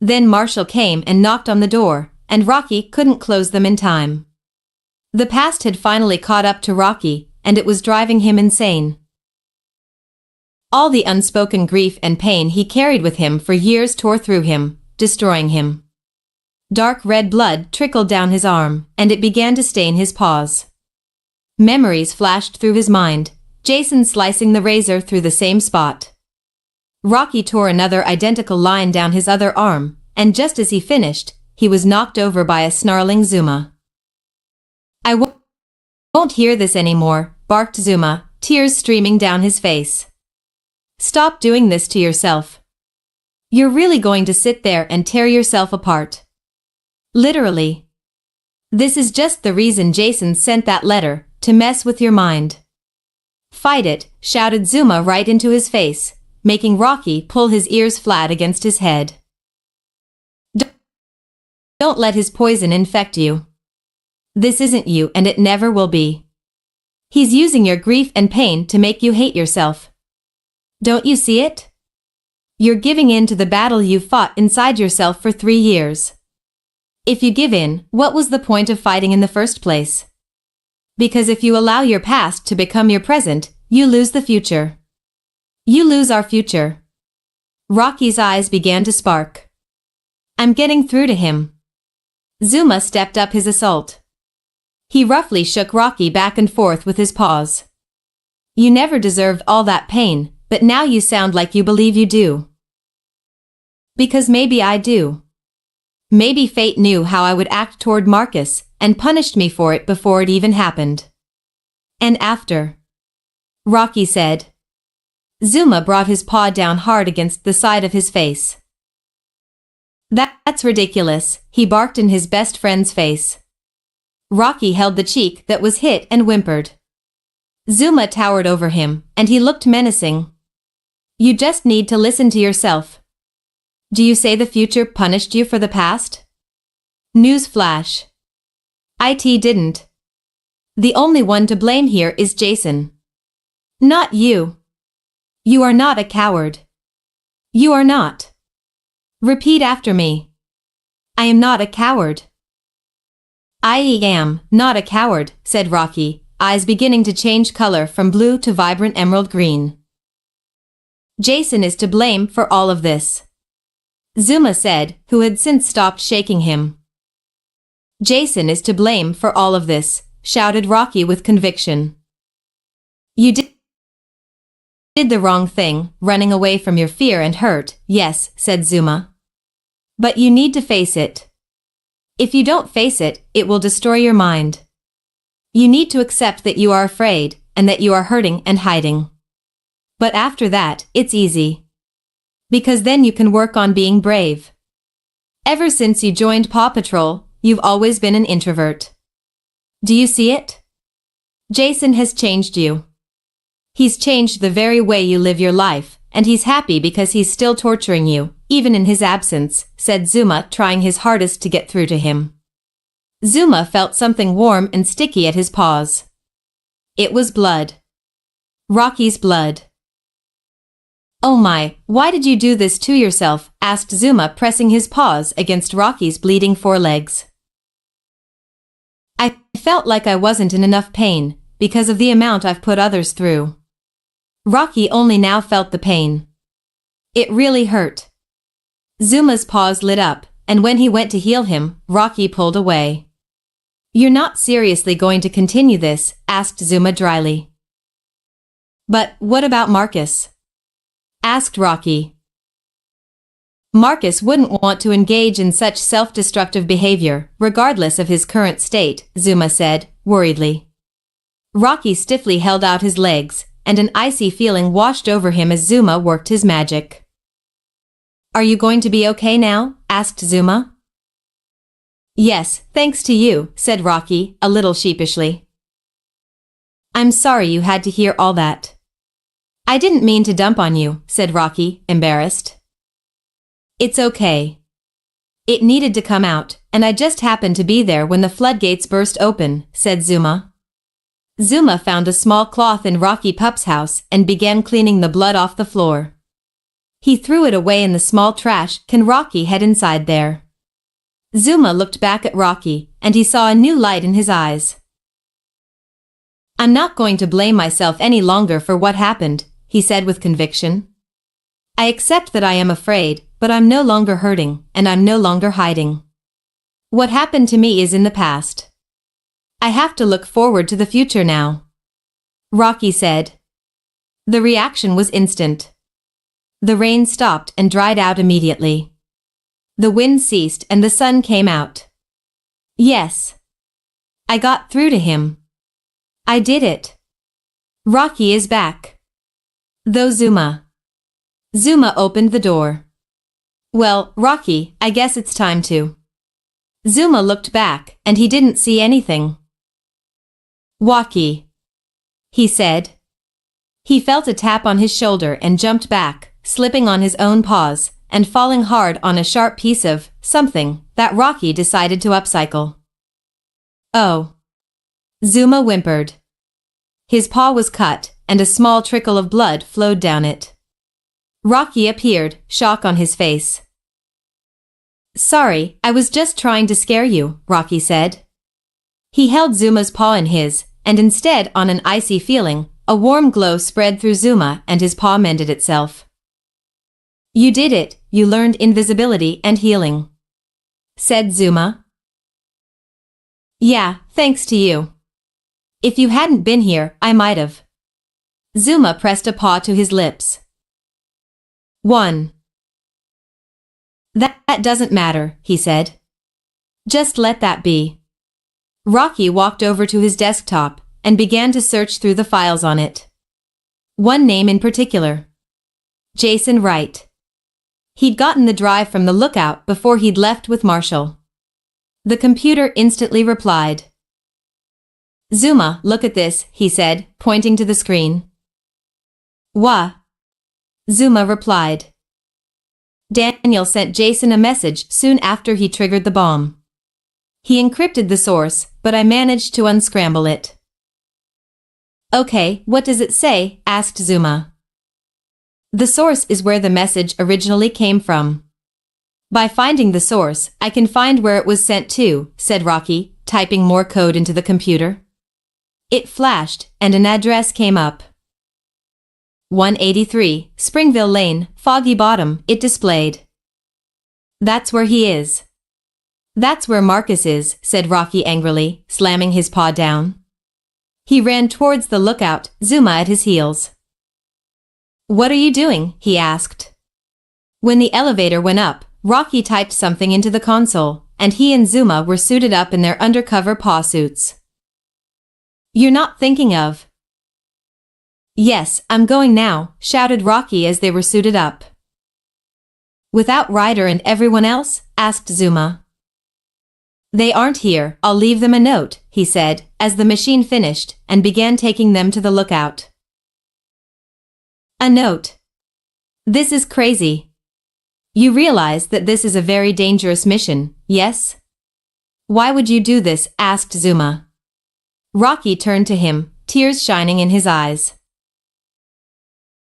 Then Marshall came and knocked on the door, and Rocky couldn't close them in time. The past had finally caught up to Rocky, and it was driving him insane. All the unspoken grief and pain he carried with him for years tore through him, destroying him. Dark red blood trickled down his arm, and it began to stain his paws. Memories flashed through his mind, Jason slicing the razor through the same spot. Rocky tore another identical line down his other arm, and just as he finished, he was knocked over by a snarling Zuma. I won't hear this anymore, barked Zuma, tears streaming down his face. Stop doing this to yourself. You're really going to sit there and tear yourself apart. Literally. This is just the reason Jason sent that letter, to mess with your mind. Fight it, shouted Zuma right into his face, making Rocky pull his ears flat against his head. Don't let his poison infect you. This isn't you and it never will be. He's using your grief and pain to make you hate yourself. Don't you see it? You're giving in to the battle you've fought inside yourself for 3 years. If you give in, what was the point of fighting in the first place? Because if you allow your past to become your present, you lose the future. You lose our future. Rocky's eyes began to spark. I'm getting through to him. Zuma stepped up his assault. He roughly shook Rocky back and forth with his paws. You never deserved all that pain, but now you sound like you believe you do. Because maybe I do. Maybe fate knew how I would act toward Marcus, and punished me for it before it even happened. And after. Rocky said. Zuma brought his paw down hard against the side of his face. That's ridiculous, he barked in his best friend's face. Rocky held the cheek that was hit and whimpered. Zuma towered over him, and he looked menacing. You just need to listen to yourself. Do you say the future punished you for the past? News flash. It didn't. The only one to blame here is Jason. Not you. You are not a coward. You are not. Repeat after me. I am not a coward. I am not a coward, said Rocky, eyes beginning to change color from blue to vibrant emerald green. Jason is to blame for all of this. Zuma said, who had since stopped shaking him. Jason is to blame for all of this, shouted Rocky with conviction. You did the wrong thing, running away from your fear and hurt, yes, said Zuma. But you need to face it. If you don't face it, it will destroy your mind. You need to accept that you are afraid, and that you are hurting and hiding. But after that, it's easy. Because then you can work on being brave. Ever since you joined Paw Patrol, you've always been an introvert. Do you see it? Jason has changed you. He's changed the very way you live your life, and he's happy because he's still torturing you, even in his absence, said Zuma, trying his hardest to get through to him. Zuma felt something warm and sticky at his paws. It was blood. Rocky's blood. Oh my, why did you do this to yourself? Asked Zuma, pressing his paws against Rocky's bleeding forelegs. I felt like I wasn't in enough pain, because of the amount I've put others through. Rocky only now felt the pain. It really hurt. Zuma's paws lit up, and when he went to heal him, Rocky pulled away. You're not seriously going to continue this? Asked Zuma dryly. But what about Marcus? Asked Rocky. Marcus wouldn't want to engage in such self-destructive behavior, regardless of his current state, Zuma said, worriedly. Rocky stiffly held out his legs, and an icy feeling washed over him as Zuma worked his magic. Are you going to be okay now? Asked Zuma. Yes, thanks to you, said Rocky, a little sheepishly. I'm sorry you had to hear all that. I didn't mean to dump on you, said Rocky, embarrassed. It's okay. It needed to come out, and I just happened to be there when the floodgates burst open, said Zuma. Zuma found a small cloth in Rocky Pup's house and began cleaning the blood off the floor. He threw it away in the small trash can Rocky had inside there. Zuma looked back at Rocky, and he saw a new light in his eyes. I'm not going to blame myself any longer for what happened, he said with conviction. I accept that I am afraid, but I'm no longer hurting, and I'm no longer hiding. What happened to me is in the past. I have to look forward to the future now. Rocky said. The reaction was instant. The rain stopped and dried out immediately. The wind ceased and the sun came out. Yes. I got through to him. I did it. Rocky is back. Though Zuma opened the door. Well, Rocky, I guess it's time to. Zuma looked back, and he didn't see anything. Rocky, he said. He felt a tap on his shoulder and jumped back, slipping on his own paws, and falling hard on a sharp piece of something that Rocky decided to upcycle. Oh. Zuma whimpered. His paw was cut, and a small trickle of blood flowed down it. Rocky appeared, shock on his face. Sorry, I was just trying to scare you, Rocky said. He held Zuma's paw in his, and instead on an icy feeling, a warm glow spread through Zuma and his paw mended itself. You did it, you learned invisibility and healing, said Zuma. Yeah, thanks to you. If you hadn't been here, I might have. Zuma pressed a paw to his lips. 1. That doesn't matter, he said. Just let that be. Rocky walked over to his desktop and began to search through the files on it. One name in particular. Jason Wright. He'd gotten the drive from the lookout before he'd left with Marshall. The computer instantly replied. Zuma, look at this, he said, pointing to the screen. Wha? Zuma replied. Daniel sent Jason a message soon after he triggered the bomb. He encrypted the source, but I managed to unscramble it. Okay, what does it say? Asked Zuma. The source is where the message originally came from. By finding the source, I can find where it was sent to, said Rocky, typing more code into the computer. It flashed, and an address came up. 183, Springville Lane, Foggy Bottom, it displayed. That's where he is. That's where Marcus is, said Rocky angrily, slamming his paw down. He ran towards the lookout, Zuma at his heels. What are you doing? He asked. When the elevator went up, Rocky typed something into the console, and he and Zuma were suited up in their undercover paw suits. You're not thinking of. Yes, I'm going now, shouted Rocky as they were suited up. Without Ryder and everyone else? Asked Zuma. They aren't here, I'll leave them a note, he said, as the machine finished, and began taking them to the lookout. A note. This is crazy. You realize that this is a very dangerous mission, yes? Why would you do this? Asked Zuma. Rocky turned to him, tears shining in his eyes.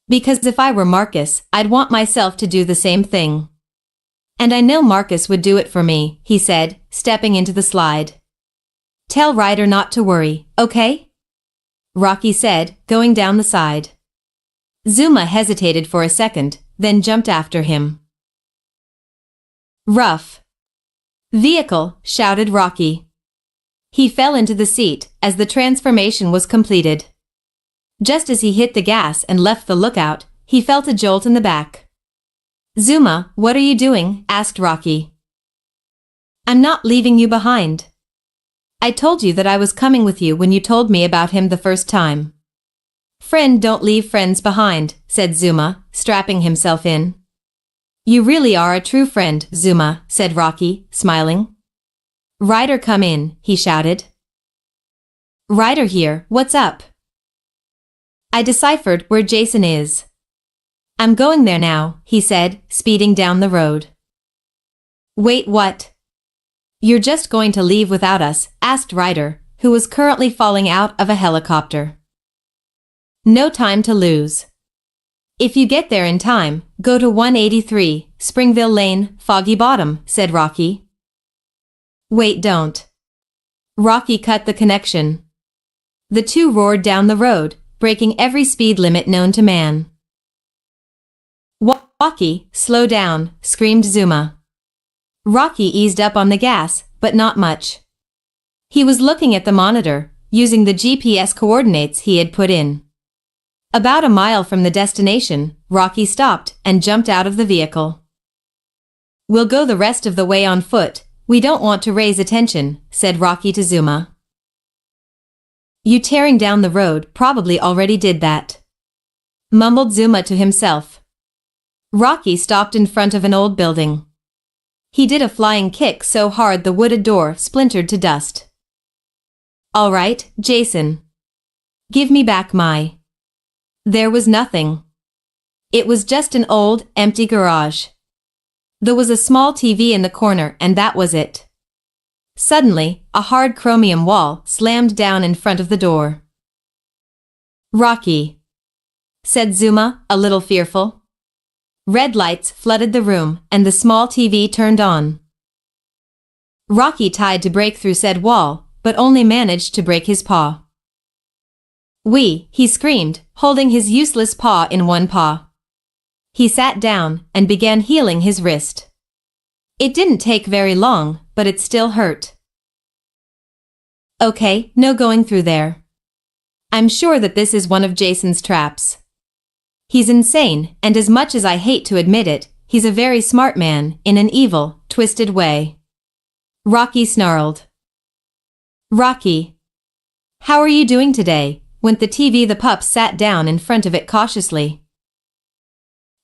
Because if I were Marcus, I'd want myself to do the same thing. And I know Marcus would do it for me, he said, stepping into the slide. Tell Ryder not to worry, okay? Rocky said, going down the side. Zuma hesitated for a second, then jumped after him. Rough vehicle, shouted Rocky. He fell into the seat as the transformation was completed. Just as he hit the gas and left the lookout, he felt a jolt in the back. Zuma, what are you doing? Asked Rocky. I'm not leaving you behind. I told you that I was coming with you when you told me about him the first time. Friend don't leave friends behind, said Zuma, strapping himself in. You really are a true friend, Zuma, said Rocky, smiling. Ryder, come in, he shouted. Ryder here, what's up? I deciphered where Jason is. I'm going there now, he said, speeding down the road. Wait, what? You're just going to leave without us? Asked Ryder, who was currently falling out of a helicopter. No time to lose. If you get there in time, go to 183, Springville Lane, Foggy Bottom, said Rocky. Wait, don't. Rocky cut the connection. The two roared down the road, breaking every speed limit known to man. Rocky, slow down, screamed Zuma. Rocky eased up on the gas, but not much. He was looking at the monitor, using the GPS coordinates he had put in. About a mile from the destination, Rocky stopped and jumped out of the vehicle. We'll go the rest of the way on foot, we don't want to raise attention, said Rocky to Zuma. You tearing down the road probably already did that, mumbled Zuma to himself. Rocky stopped in front of an old building. He did a flying kick so hard the wooded door splintered to dust. All right, Jason. Give me back my... There was nothing. It was just an old, empty garage. There was a small TV in the corner and that was it. Suddenly, a hard chromium wall slammed down in front of the door. Rocky, said Zuma, a little fearful. Red lights flooded the room and the small TV turned on. Rocky tried to break through said wall, but only managed to break his paw. He screamed, holding his useless paw in one paw. He sat down and began healing his wrist. It didn't take very long, but it still hurt. Okay, no going through there. I'm sure that this is one of Jason's traps. He's insane, and as much as I hate to admit it, he's a very smart man, in an evil, twisted way. Rocky snarled. Rocky. How are you doing today? Went the TV. The pup sat down in front of it cautiously.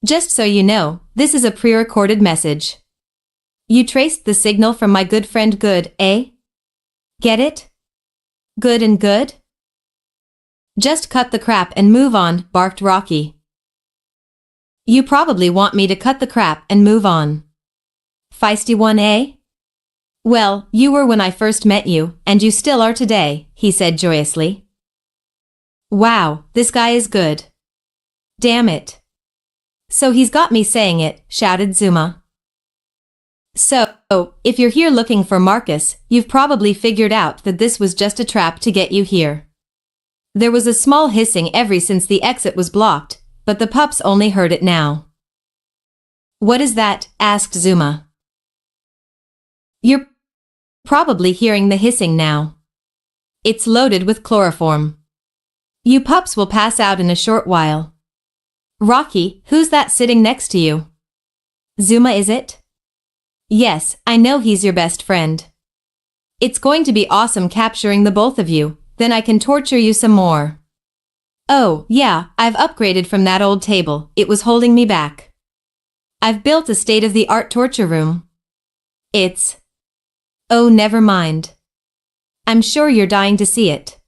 Just so you know, this is a pre-recorded message. You traced the signal from my good friend Good, eh? Get it? Good and good? Just cut the crap and move on, barked Rocky. You probably want me to cut the crap and move on. Feisty one, eh? Well, you were when I first met you, and you still are today, he said joyously. Wow, this guy is good. Damn it. So he's got me saying it, shouted Zuma. So, if you're here looking for Marcus, you've probably figured out that this was just a trap to get you here. There was a small hissing ever since the exit was blocked, but the pups only heard it now. What is that? Asked Zuma. You're probably hearing the hissing now. It's loaded with chloroform. You pups will pass out in a short while. Rocky, who's that sitting next to you? Zuma, is it? Yes, I know he's your best friend. It's going to be awesome capturing the both of you, then I can torture you some more. Oh, yeah, I've upgraded from that old table, it was holding me back. I've built a state-of-the-art torture room. It's... Oh, never mind. I'm sure you're dying to see it.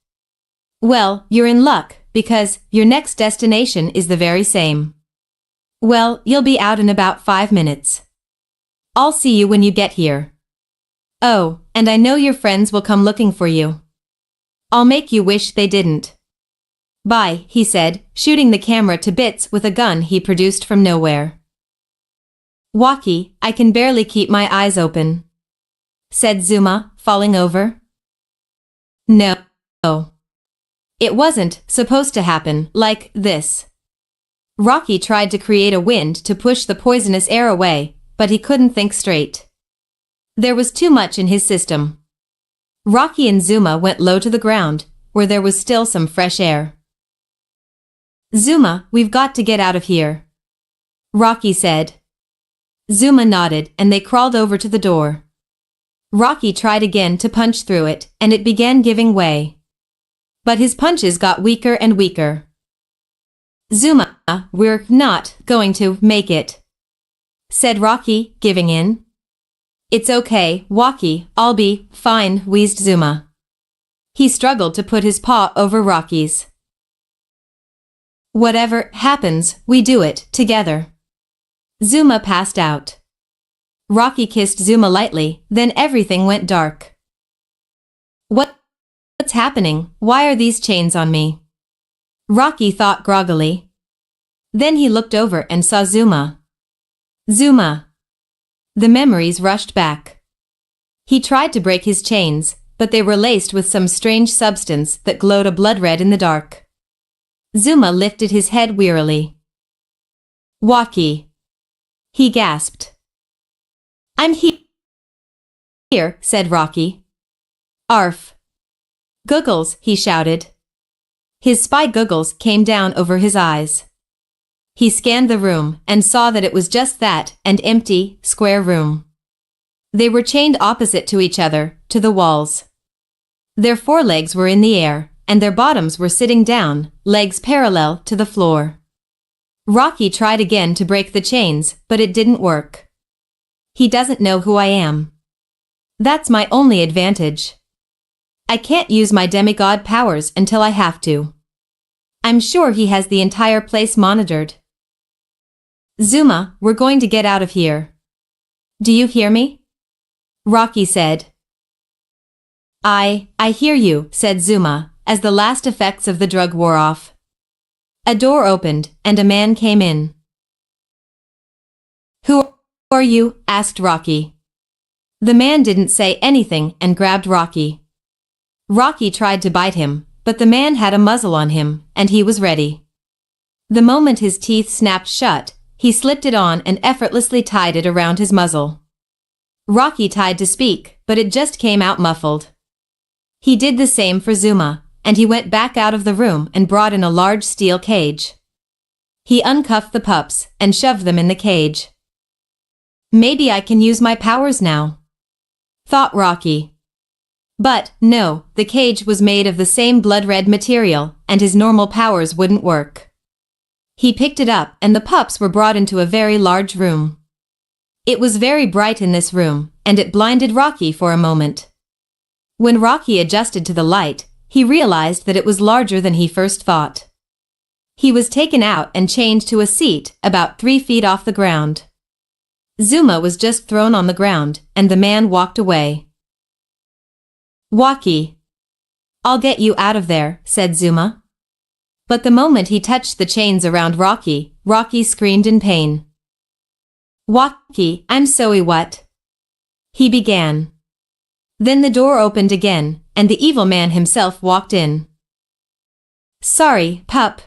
Well, you're in luck, because your next destination is the very same. Well, you'll be out in about 5 minutes. I'll see you when you get here. Oh, and I know your friends will come looking for you. I'll make you wish they didn't. Bye, he said, shooting the camera to bits with a gun he produced from nowhere. Rocky, I can barely keep my eyes open, said Zuma, falling over. No. It wasn't supposed to happen like this. Rocky tried to create a wind to push the poisonous air away, but he couldn't think straight. There was too much in his system. Rocky and Zuma went low to the ground, where there was still some fresh air. Zuma, we've got to get out of here, Rocky said. Zuma nodded and they crawled over to the door. Rocky tried again to punch through it, and it began giving way. But his punches got weaker and weaker. Zuma, we're not going to make it, said Rocky, giving in. It's okay, Rocky, I'll be fine, wheezed Zuma. He struggled to put his paw over Rocky's. Whatever happens, we do it together. Zuma passed out. Rocky kissed Zuma lightly, then everything went dark. What's happening? Why are these chains on me? Rocky thought groggily. Then he looked over and saw Zuma. Zuma! The memories rushed back. He tried to break his chains, but they were laced with some strange substance that glowed a blood red in the dark. Zuma lifted his head wearily. Rocky! He gasped. I'm here, said Rocky. Arf! Googles, he shouted. His spy goggles came down over his eyes. He scanned the room and saw that it was just that, an empty, square room. They were chained opposite to each other, to the walls. Their forelegs were in the air, and their bottoms were sitting down, legs parallel to the floor. Rocky tried again to break the chains, but it didn't work. He doesn't know who I am. That's my only advantage. I can't use my demigod powers until I have to. I'm sure he has the entire place monitored. Zuma, we're going to get out of here. Do you hear me? Rocky said. I hear you, said Zuma, as the last effects of the drug wore off. A door opened, and a man came in. Who are you? Asked Rocky. The man didn't say anything and grabbed Rocky. Rocky tried to bite him, but the man had a muzzle on him, and he was ready. The moment his teeth snapped shut, he slipped it on and effortlessly tied it around his muzzle. Rocky tried to speak, but it just came out muffled. He did the same for Zuma, and he went back out of the room and brought in a large steel cage. He uncuffed the pups and shoved them in the cage. Maybe I can use my powers now, thought Rocky. But, no, the cage was made of the same blood-red material, and his normal powers wouldn't work. He picked it up and the pups were brought into a very large room. It was very bright in this room, and it blinded Rocky for a moment. When Rocky adjusted to the light, he realized that it was larger than he first thought. He was taken out and chained to a seat about 3 feet off the ground. Zuma was just thrown on the ground, and the man walked away. Rocky. I'll get you out of there, said Zuma. But the moment he touched the chains around Rocky, Rocky screamed in pain. Rocky, I'm sorry, what? He began. Then the door opened again, and the evil man himself walked in. Sorry, pup.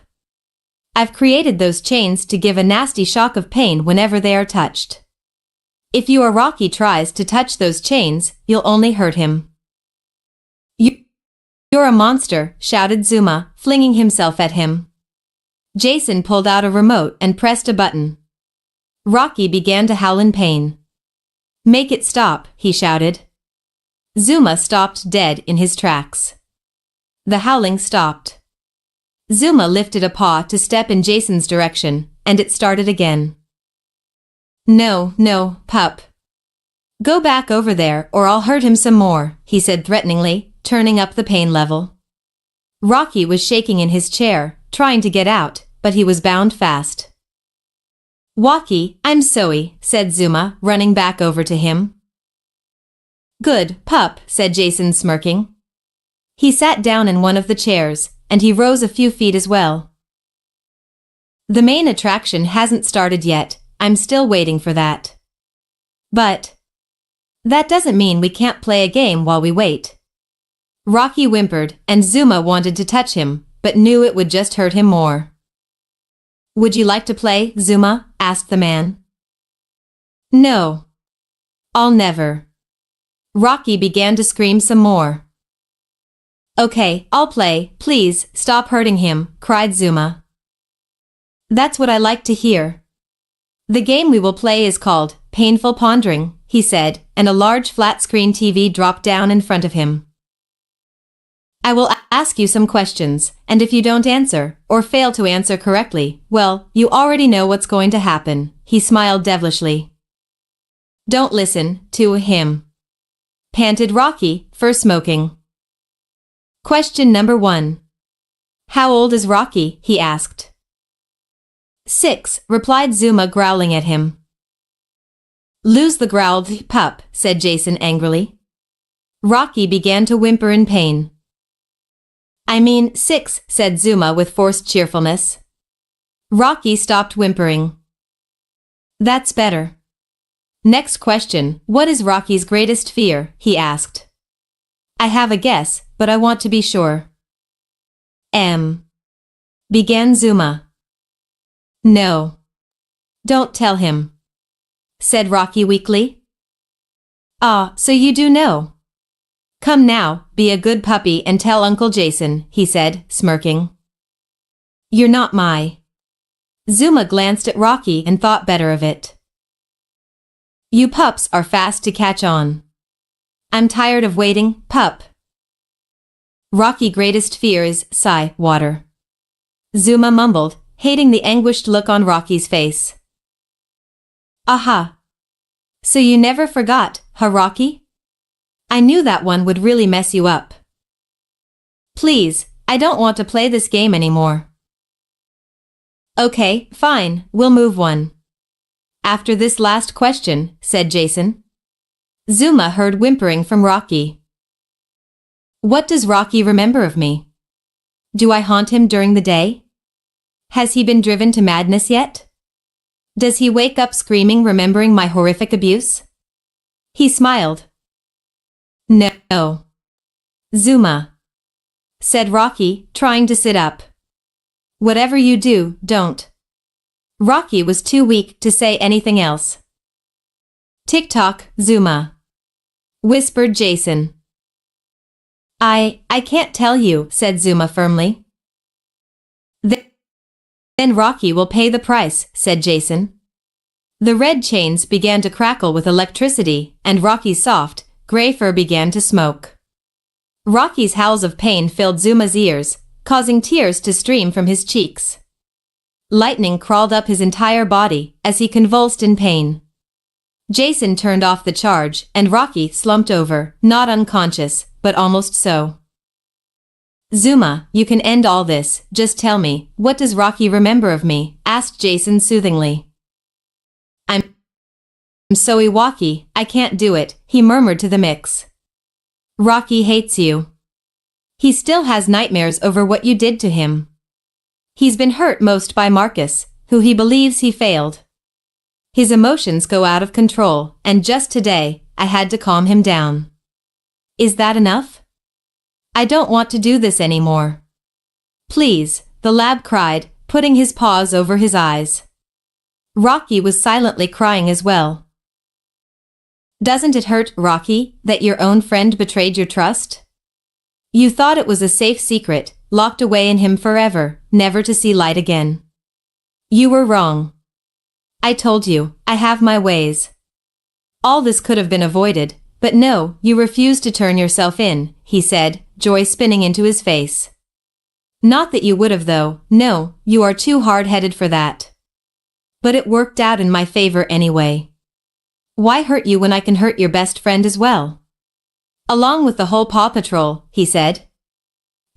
I've created those chains to give a nasty shock of pain whenever they are touched. If Rocky tries to touch those chains, you'll only hurt him. You're a monster, shouted Zuma, flinging himself at him. Jason pulled out a remote and pressed a button. Rocky began to howl in pain. Make it stop, he shouted. Zuma stopped dead in his tracks. The howling stopped. Zuma lifted a paw to step in Jason's direction, and it started again. No, pup. Go back over there or I'll hurt him some more, he said threateningly, turning up the pain level. Rocky was shaking in his chair, trying to get out, but he was bound fast. Rocky, I'm sorry, said Zuma, running back over to him. Good, pup, said Jason, smirking. He sat down in one of the chairs, and he rose a few feet as well. The main attraction hasn't started yet, I'm still waiting for that. But that doesn't mean we can't play a game while we wait. Rocky whimpered, and Zuma wanted to touch him, but knew it would just hurt him more. Would you like to play, Zuma? Asked the man. No. I'll never. Rocky began to scream some more. Okay, I'll play, please, stop hurting him, cried Zuma. That's what I like to hear. The game we will play is called Painful Pondering, he said, and a large flat-screen TV dropped down in front of him. I will ask you some questions, and if you don't answer, or fail to answer correctly, well, you already know what's going to happen, he smiled devilishly. Don't listen to him, panted Rocky, for smoking. Question number 1. How old is Rocky? He asked. 6, replied Zuma, growling at him. Lose the growled pup, said Jason angrily. Rocky began to whimper in pain. I mean 6, said Zuma with forced cheerfulness. Rocky stopped whimpering. That's better. Next question, what is Rocky's greatest fear? He asked. I have a guess, but I want to be sure. Began Zuma. No. Don't tell him, said Rocky weakly. Ah, so you do know. Come now, be a good puppy and tell Uncle Jason, he said, smirking. You're not my. Zuma glanced at Rocky and thought better of it. You pups are fast to catch on. I'm tired of waiting, pup. Rocky's greatest fear is water. Zuma mumbled, hating the anguished look on Rocky's face. Aha. So you never forgot, huh, Rocky? I knew that one would really mess you up. Please, I don't want to play this game anymore. Okay, fine, we'll move one. After this last question, said Jason. Zuma heard whimpering from Rocky. What does Rocky remember of me? Do I haunt him during the day? Has he been driven to madness yet? Does he wake up screaming remembering my horrific abuse? He smiled. No. Zuma, said Rocky, trying to sit up. Whatever you do, don't. Rocky was too weak to say anything else. Tick-tock, Zuma, whispered Jason. I can't tell you, said Zuma firmly. Then Rocky will pay the price, said Jason. The red chains began to crackle with electricity, and Rocky's soft, gray fur began to smoke. Rocky's howls of pain filled Zuma's ears, causing tears to stream from his cheeks. Lightning crawled up his entire body as he convulsed in pain. Jason turned off the charge, and Rocky slumped over, not unconscious, but almost so. Zuma, you can end all this, just tell me, what does Rocky remember of me? Asked Jason soothingly. I'm so Iwaki, I can't do it, he murmured to the mix. Rocky hates you. He still has nightmares over what you did to him. He's been hurt most by Marcus, who he believes he failed. His emotions go out of control, and just today, I had to calm him down. Is that enough? I don't want to do this anymore. Please, the lab cried, putting his paws over his eyes. Rocky was silently crying as well. Doesn't it hurt, Rocky, that your own friend betrayed your trust? You thought it was a safe secret, locked away in him forever, never to see light again. You were wrong. I told you, I have my ways. All this could have been avoided, but no, you refused to turn yourself in, he said, joy spinning into his face. Not that you would have though, no, you are too hard-headed for that. But it worked out in my favor anyway. Why hurt you when I can hurt your best friend as well? Along with the whole Paw Patrol, he said.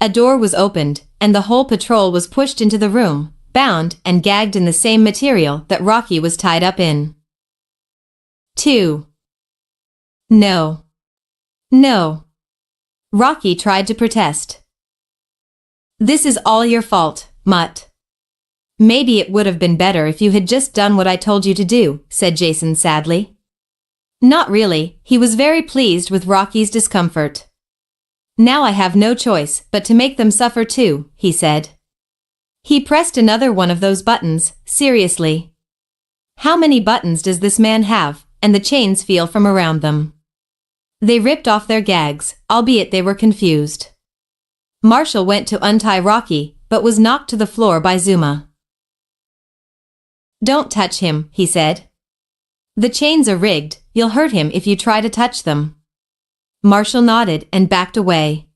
A door was opened, and the whole patrol was pushed into the room, bound and gagged in the same material that Rocky was tied up in. 2. No. No. Rocky tried to protest. This is all your fault, Mutt. Maybe it would have been better if you had just done what I told you to do, said Jason sadly. Not really, he was very pleased with Rocky's discomfort. Now I have no choice but to make them suffer too, he said. He pressed another one of those buttons, seriously. How many buttons does this man have, and the chains feel from around them? They ripped off their gags, albeit they were confused. Marshall went to untie Rocky, but was knocked to the floor by Zuma. Don't touch him, he said. The chains are rigged, you'll hurt him if you try to touch them. Marshall nodded and backed away.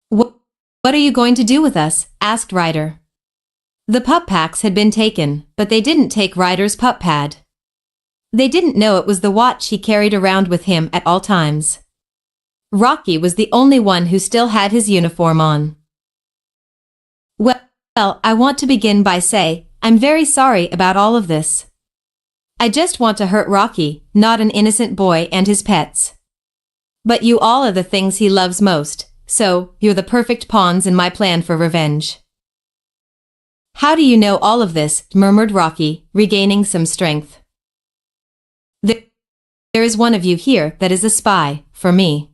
What are you going to do with us? Asked Ryder. The pup packs had been taken, but they didn't take Ryder's pup pad. They didn't know it was the watch he carried around with him at all times. Rocky was the only one who still had his uniform on. Well, I want to begin by saying, I'm very sorry about all of this. I just want to hurt Rocky, not an innocent boy and his pets. But you all are the things he loves most, so you're the perfect pawns in my plan for revenge. How do you know all of this? Murmured Rocky, regaining some strength. There is one of you here that is a spy, for me.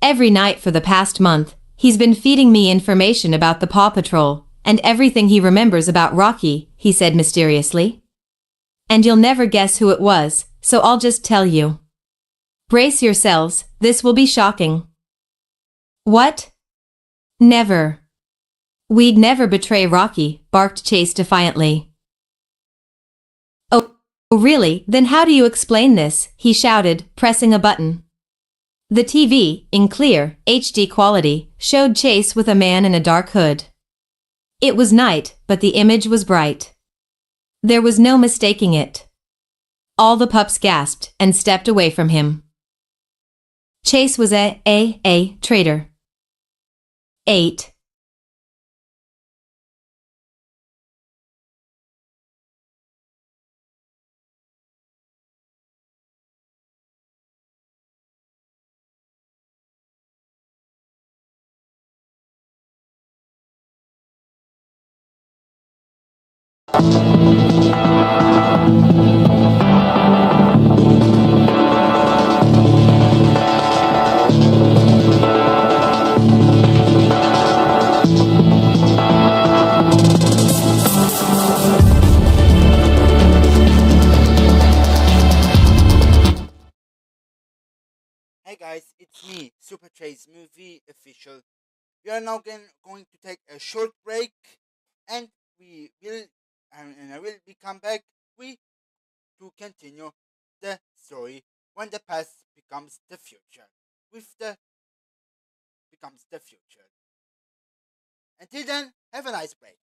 Every night for the past month, he's been feeding me information about the Paw Patrol, and everything he remembers about Rocky, he said mysteriously. And you'll never guess who it was, so I'll just tell you. Brace yourselves, this will be shocking. What? Never. We'd never betray Rocky, barked Chase defiantly. Oh, really? Then how do you explain this? He shouted, pressing a button. The TV, in clear, HD quality, showed Chase with a man in a dark hood. It was night, but the image was bright. There was no mistaking it. All the pups gasped and stepped away from him. Chase was a traitor. 8. Hey guys, it's me, Super Trace Movie Official. We are now going to take a short break, and I will be come back to continue the story when the past becomes the future. Becomes the future. Until then, have a nice break.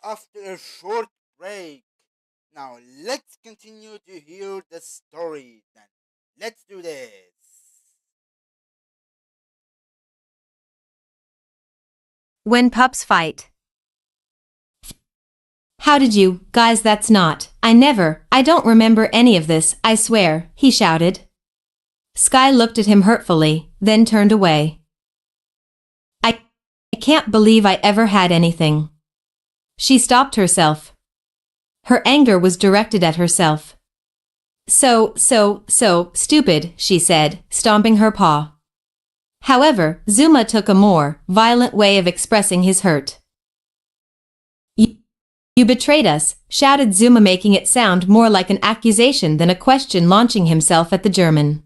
after a short break. Now let's continue to hear the story. Then let's do this. When pups fight. How did you, guys? I don't remember any of this, I swear, he shouted. Sky looked at him hurtfully, then turned away. I can't believe I ever had anything. She stopped herself. Her anger was directed at herself. So stupid, she said, stomping her paw. However, Zuma took a more violent way of expressing his hurt. You betrayed us, shouted Zuma, making it sound more like an accusation than a question, launching himself at the German.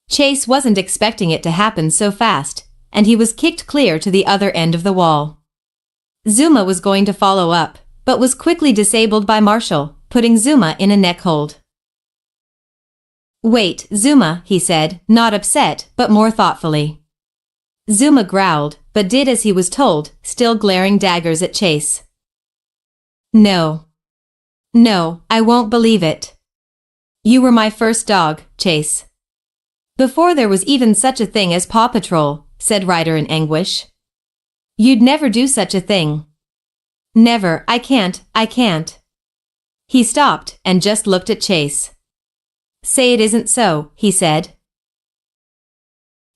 Chase wasn't expecting it to happen so fast, and he was kicked clear to the other end of the wall. Zuma was going to follow up, but was quickly disabled by Marshall, putting Zuma in a neck hold. Wait, Zuma, he said, not upset, but more thoughtfully. Zuma growled, but did as he was told, still glaring daggers at Chase. No, I won't believe it. You were my first dog, Chase. Before there was even such a thing as Paw Patrol, said Ryder in anguish. You'd never do such a thing. Never, I can't. He stopped and just looked at Chase. Say it isn't so, he said.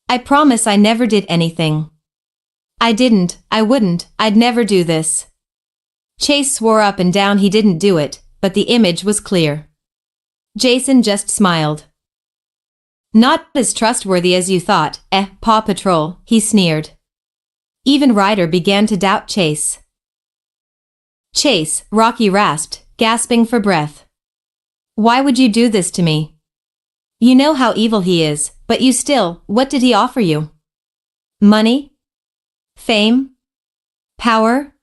I promise I never did anything. I didn't, I wouldn't, I'd never do this. Chase swore up and down he didn't do it, but the image was clear. Jason just smiled. Not as trustworthy as you thought, Paw Patrol, he sneered. Even Ryder began to doubt Chase. Chase, Rocky rasped, gasping for breath. Why would you do this to me? You know how evil he is, but you still, what did he offer you? Money? Fame? Power?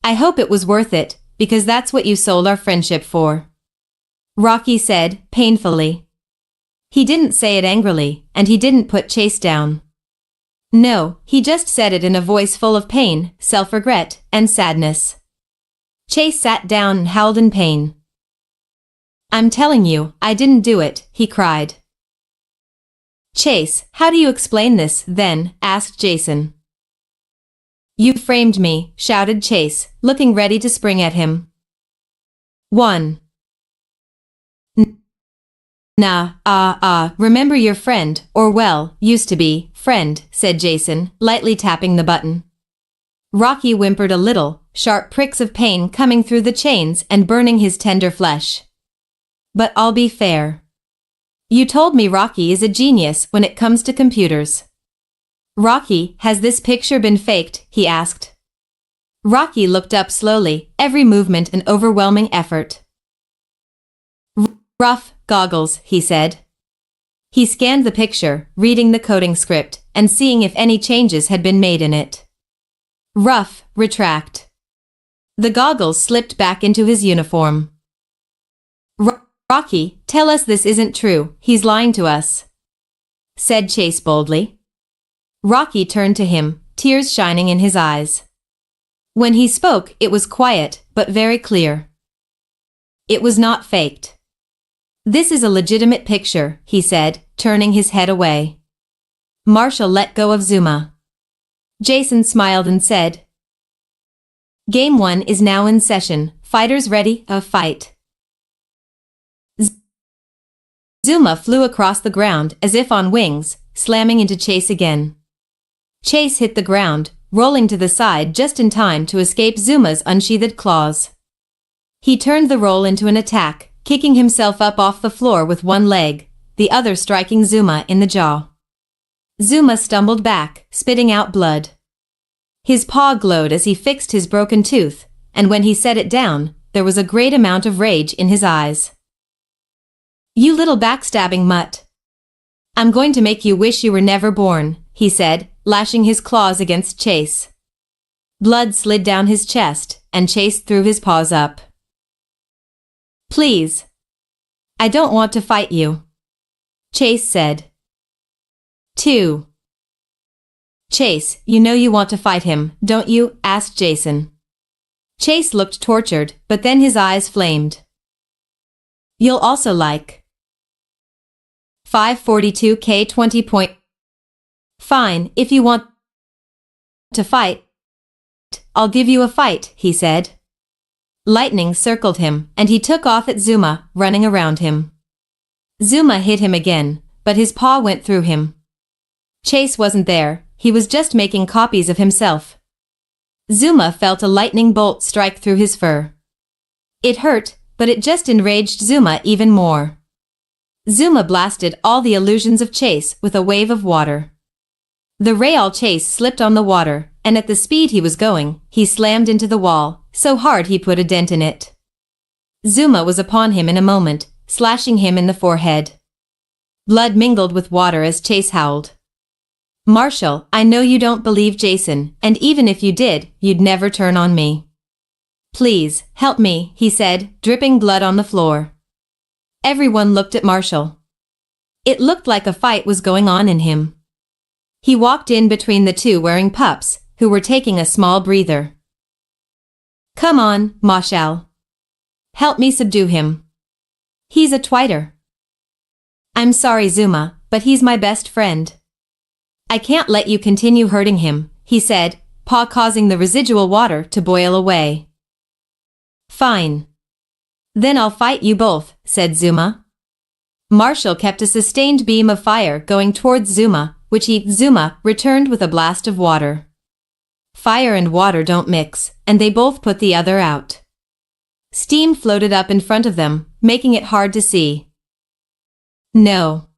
I hope it was worth it, because that's what you sold our friendship for. Rocky said, painfully. He didn't say it angrily, and he didn't put Chase down. No, he just said it in a voice full of pain, self-regret, and sadness. Chase sat down and howled in pain. I'm telling you, I didn't do it, he cried. Chase, how do you explain this, then? Asked Jason. You framed me, shouted Chase, looking ready to spring at him. 1. Remember your friend, or well, used to be, friend, said Jason, lightly tapping the button. Rocky whimpered a little, sharp pricks of pain coming through the chains and burning his tender flesh. But I'll be fair. You told me Rocky is a genius when it comes to computers. Rocky, has this picture been faked? He asked. Rocky looked up slowly, every movement an overwhelming effort. Rough goggles, he said. He scanned the picture, reading the coding script, and seeing if any changes had been made in it. Rough, retract. The goggles slipped back into his uniform. Rocky, tell us this isn't true, he's lying to us, said Chase boldly. Rocky turned to him, tears shining in his eyes. When he spoke, it was quiet, but very clear. It was not faked. This is a legitimate picture, he said, turning his head away. Marshall let go of Zuma. Jason smiled and said, Game 1 is now in session, fighters ready, fight. Zuma flew across the ground as if on wings, slamming into Chase again. Chase hit the ground, rolling to the side just in time to escape Zuma's unsheathed claws. He turned the roll into an attack, kicking himself up off the floor with one leg, the other striking Zuma in the jaw. Zuma stumbled back, spitting out blood. His paw glowed as he fixed his broken tooth, and when he set it down, there was a great amount of rage in his eyes. You little backstabbing mutt. I'm going to make you wish you were never born, he said, lashing his claws against Chase. Blood slid down his chest, and Chase threw his paws up. Please. I don't want to fight you, Chase said. 2. Chase, you know you want to fight him, don't you? Asked Jason. Chase looked tortured, but then his eyes flamed. You'll also like 542K 20 point. Fine, if you want to fight, I'll give you a fight, he said. Lightning circled him, and he took off at Zuma, running around him. Zuma hit him again, but his paw went through him. Chase wasn't there, he was just making copies of himself. Zuma felt a lightning bolt strike through his fur. It hurt, but it just enraged Zuma even more. Zuma blasted all the illusions of Chase with a wave of water. The real Chase slipped on the water, and at the speed he was going, he slammed into the wall, so hard he put a dent in it. Zuma was upon him in a moment, slashing him in the forehead. Blood mingled with water as Chase howled. Marshall, I know you don't believe Jason, and even if you did, you'd never turn on me. Please, help me, he said, dripping blood on the floor. Everyone looked at Marshall. It looked like a fight was going on in him. He walked in between the two wearing pups, who were taking a small breather. Come on, Marshall. Help me subdue him. He's a twiter. I'm sorry, Zuma, but he's my best friend. I can't let you continue hurting him, he said, paw causing the residual water to boil away. Fine. Then I'll fight you both, said Zuma. Marshall kept a sustained beam of fire going towards Zuma, which Zuma returned with a blast of water. Fire and water don't mix, and they both put the other out. Steam floated up in front of them, making it hard to see. No.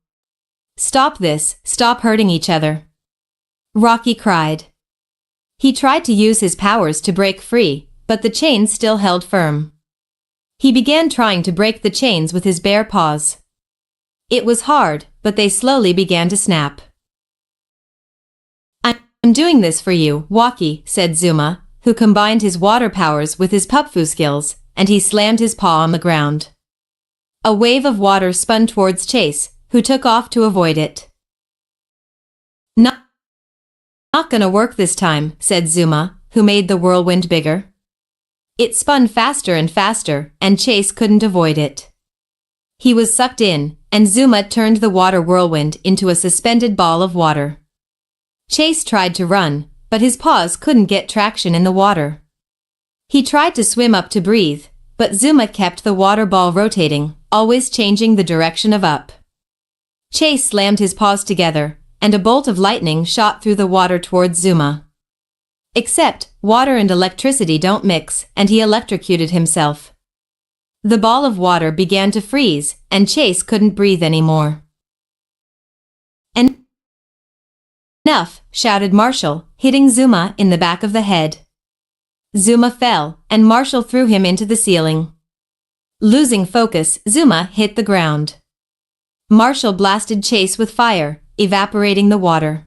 Stop this, stop hurting each other. Rocky cried. He tried to use his powers to break free, but the chains still held firm. He began trying to break the chains with his bare paws. It was hard, but they slowly began to snap. I'm doing this for you, Rocky, said Zuma, who combined his water powers with his pupfu skills, and he slammed his paw on the ground. A wave of water spun towards Chase, who took off to avoid it. Not gonna work this time, said Zuma, who made the whirlwind bigger. It spun faster and faster, and Chase couldn't avoid it. He was sucked in, and Zuma turned the water whirlwind into a suspended ball of water. Chase tried to run, but his paws couldn't get traction in the water. He tried to swim up to breathe, but Zuma kept the water ball rotating, always changing the direction of up. Chase slammed his paws together, and a bolt of lightning shot through the water towards Zuma. Except, water and electricity don't mix, and he electrocuted himself. The ball of water began to freeze, and Chase couldn't breathe anymore. Enough, shouted Marshall, hitting Zuma in the back of the head. Zuma fell, and Marshall threw him into the ceiling. Losing focus, Zuma hit the ground. Marshall blasted Chase with fire, evaporating the water.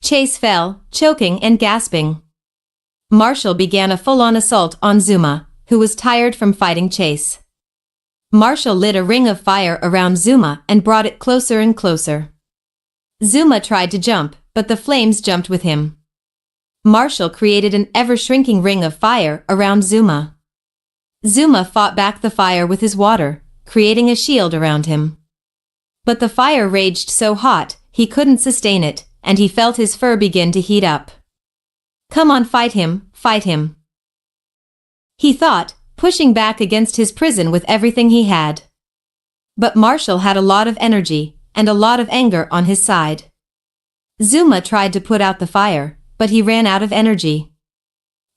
Chase fell, choking and gasping. Marshall began a full-on assault on Zuma, who was tired from fighting Chase. Marshall lit a ring of fire around Zuma and brought it closer and closer. Zuma tried to jump, but the flames jumped with him. Marshall created an ever-shrinking ring of fire around Zuma. Zuma fought back the fire with his water, creating a shield around him. But the fire raged so hot, he couldn't sustain it, and he felt his fur begin to heat up. Come on, fight him, he thought, pushing back against his prison with everything he had. But Marshall had a lot of energy, and a lot of anger on his side. Zuma tried to put out the fire, but he ran out of energy.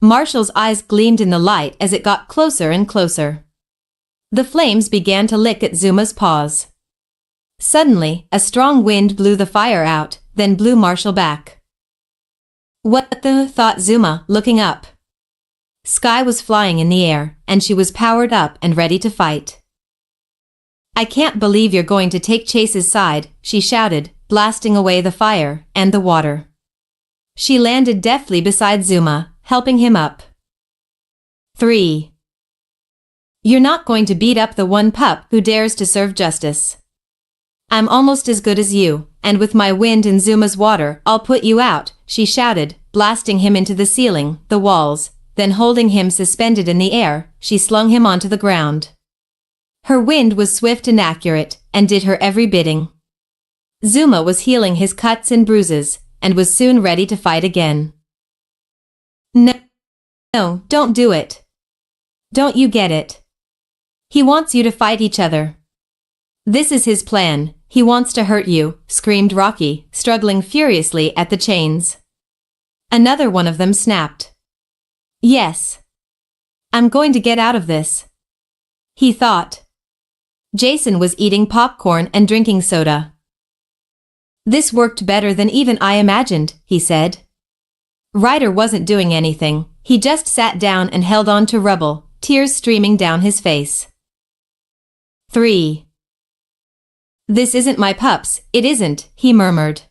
Marshall's eyes gleamed in the light as it got closer and closer. The flames began to lick at Zuma's paws. Suddenly, a strong wind blew the fire out, then blew Marshall back. What the, thought Zuma, looking up. Sky was flying in the air, and she was powered up and ready to fight. I can't believe you're going to take Chase's side, she shouted, blasting away the fire and the water. She landed deftly beside Zuma, helping him up. 3. You're not going to beat up the one pup who dares to serve justice. I'm almost as good as you, and with my wind and Zuma's water, I'll put you out, she shouted, blasting him into the ceiling, the walls, then holding him suspended in the air, she slung him onto the ground. Her wind was swift and accurate, and did her every bidding. Zuma was healing his cuts and bruises, and was soon ready to fight again. No, don't do it. Don't you get it? He wants you to fight each other. This is his plan, he wants to hurt you, screamed Rocky, struggling furiously at the chains. Another one of them snapped. Yes. I'm going to get out of this, he thought. Jason was eating popcorn and drinking soda. This worked better than even I imagined, he said. Ryder wasn't doing anything, he just sat down and held on to rubble, tears streaming down his face. 3. This isn't my pups, it isn't, he murmured.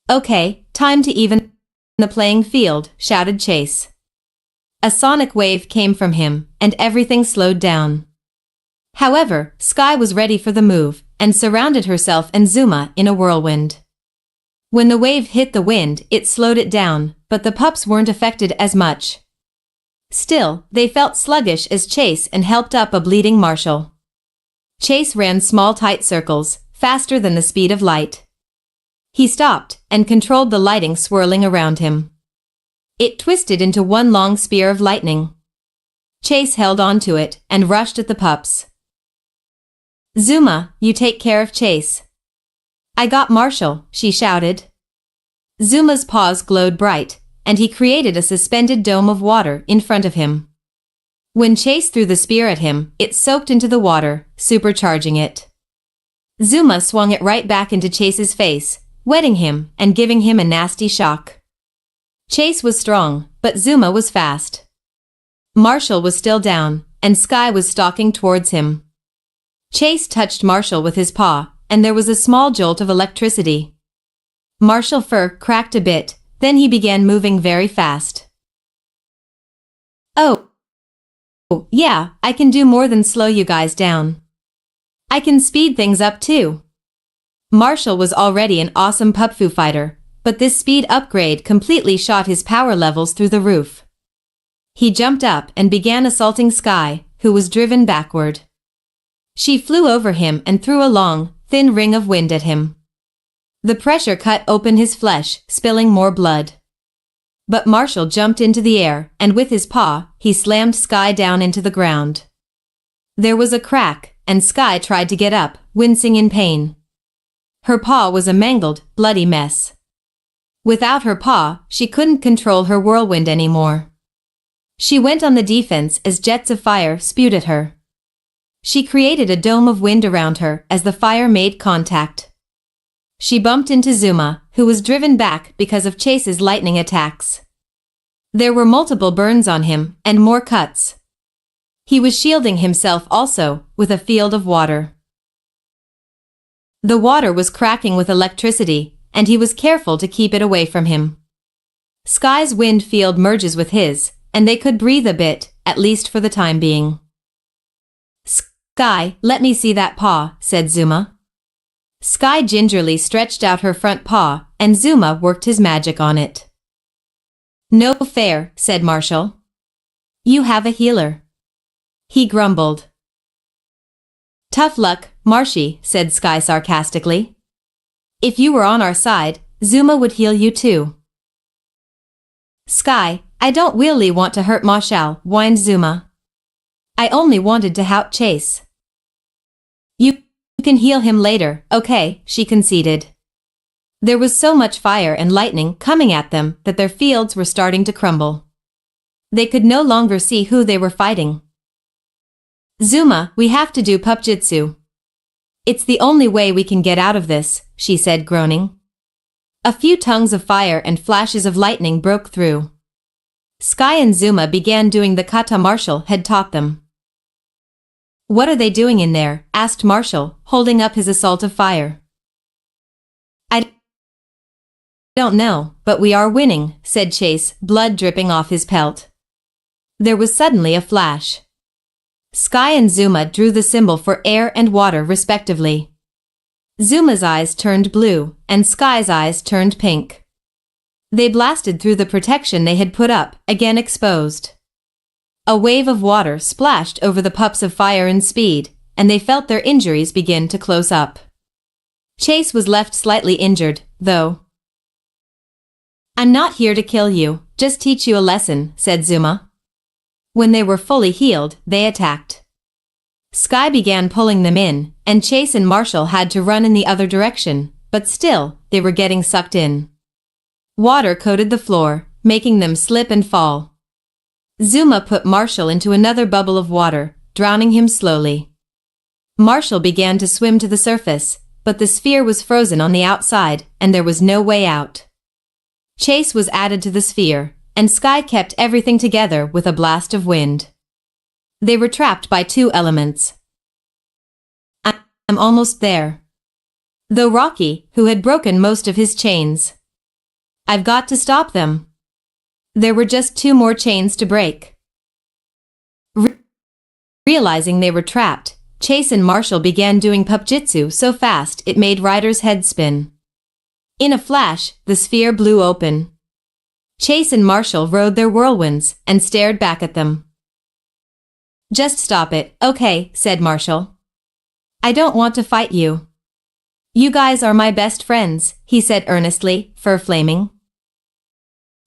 Okay, time to even the playing field, shouted Chase. A sonic wave came from him, and everything slowed down. However, Sky was ready for the move, and surrounded herself and Zuma in a whirlwind. When the wave hit the wind, it slowed it down, but the pups weren't affected as much. Still, they felt sluggish as Chase and helped up a bleeding Marshall. Chase ran small tight circles, faster than the speed of light. He stopped, and controlled the lighting swirling around him. It twisted into one long spear of lightning. Chase held on to it, and rushed at the pups. Zuma, you take care of Chase. I got Marshall, she shouted. Zuma's paws glowed bright, and he created a suspended dome of water in front of him. When Chase threw the spear at him, it soaked into the water, supercharging it. Zuma swung it right back into Chase's face, wetting him and giving him a nasty shock. Chase was strong, but Zuma was fast. Marshall was still down, and Sky was stalking towards him. Chase touched Marshall with his paw, and there was a small jolt of electricity. Marshall's fur cracked a bit, then he began moving very fast. Oh, yeah, I can do more than slow you guys down. I can speed things up too. Marshall was already an awesome pup foo fighter, but this speed upgrade completely shot his power levels through the roof. He jumped up and began assaulting Sky, who was driven backward. She flew over him and threw a long, thin ring of wind at him. The pressure cut open his flesh, spilling more blood. But Marshall jumped into the air, and with his paw, he slammed Sky down into the ground. There was a crack, and Sky tried to get up, wincing in pain. Her paw was a mangled, bloody mess. Without her paw, she couldn't control her whirlwind anymore. She went on the defense as jets of fire spewed at her. She created a dome of wind around her as the fire made contact. She bumped into Zuma, who was driven back because of Chase's lightning attacks. There were multiple burns on him, and more cuts. He was shielding himself also, with a field of water. The water was cracking with electricity, and he was careful to keep it away from him. Sky's wind field merges with his, and they could breathe a bit, at least for the time being. Sky, let me see that paw, said Zuma. Sky gingerly stretched out her front paw, and Zuma worked his magic on it. No fair, said Marshall. You have a healer. He grumbled. Tough luck, Marshy, said Sky sarcastically. If you were on our side, Zuma would heal you too. Sky, I don't really want to hurt Marshall, whined Zuma. I only wanted to help Chase. You can heal him later, okay, she conceded. There was so much fire and lightning coming at them that their fields were starting to crumble. They could no longer see who they were fighting. Zuma, we have to do pupjitsu. It's the only way we can get out of this, she said, groaning. A few tongues of fire and flashes of lightning broke through. Sky and Zuma began doing the kata Marshall had taught them. What are they doing in there? Asked Marshall, holding up his assault of fire. I don't know, but we are winning, said Chase, blood dripping off his pelt. There was suddenly a flash. Sky and Zuma drew the symbol for air and water respectively. Zuma's eyes turned blue, and Sky's eyes turned pink. They blasted through the protection they had put up, again exposed. A wave of water splashed over the pups of fire and speed, and they felt their injuries begin to close up. Chase was left slightly injured, though. "I'm not here to kill you, just teach you a lesson," said Zuma. When they were fully healed, they attacked. Sky began pulling them in, and Chase and Marshall had to run in the other direction, but still, they were getting sucked in. Water coated the floor, making them slip and fall. Zuma put Marshall into another bubble of water, drowning him slowly. Marshall began to swim to the surface, but the sphere was frozen on the outside, and there was no way out. Chase was added to the sphere, and Sky kept everything together with a blast of wind. They were trapped by two elements. "I'm almost there," though Rocky, who had broken most of his chains. "I've got to stop them." There were just two more chains to break. Realizing they were trapped, Chase and Marshall began doing pupjitsu so fast it made Ryder's head spin. In a flash, the sphere blew open. Chase and Marshall rode their whirlwinds and stared back at them. "Just stop it, okay," said Marshall. "I don't want to fight you." "You guys are my best friends," he said earnestly, fur flaming.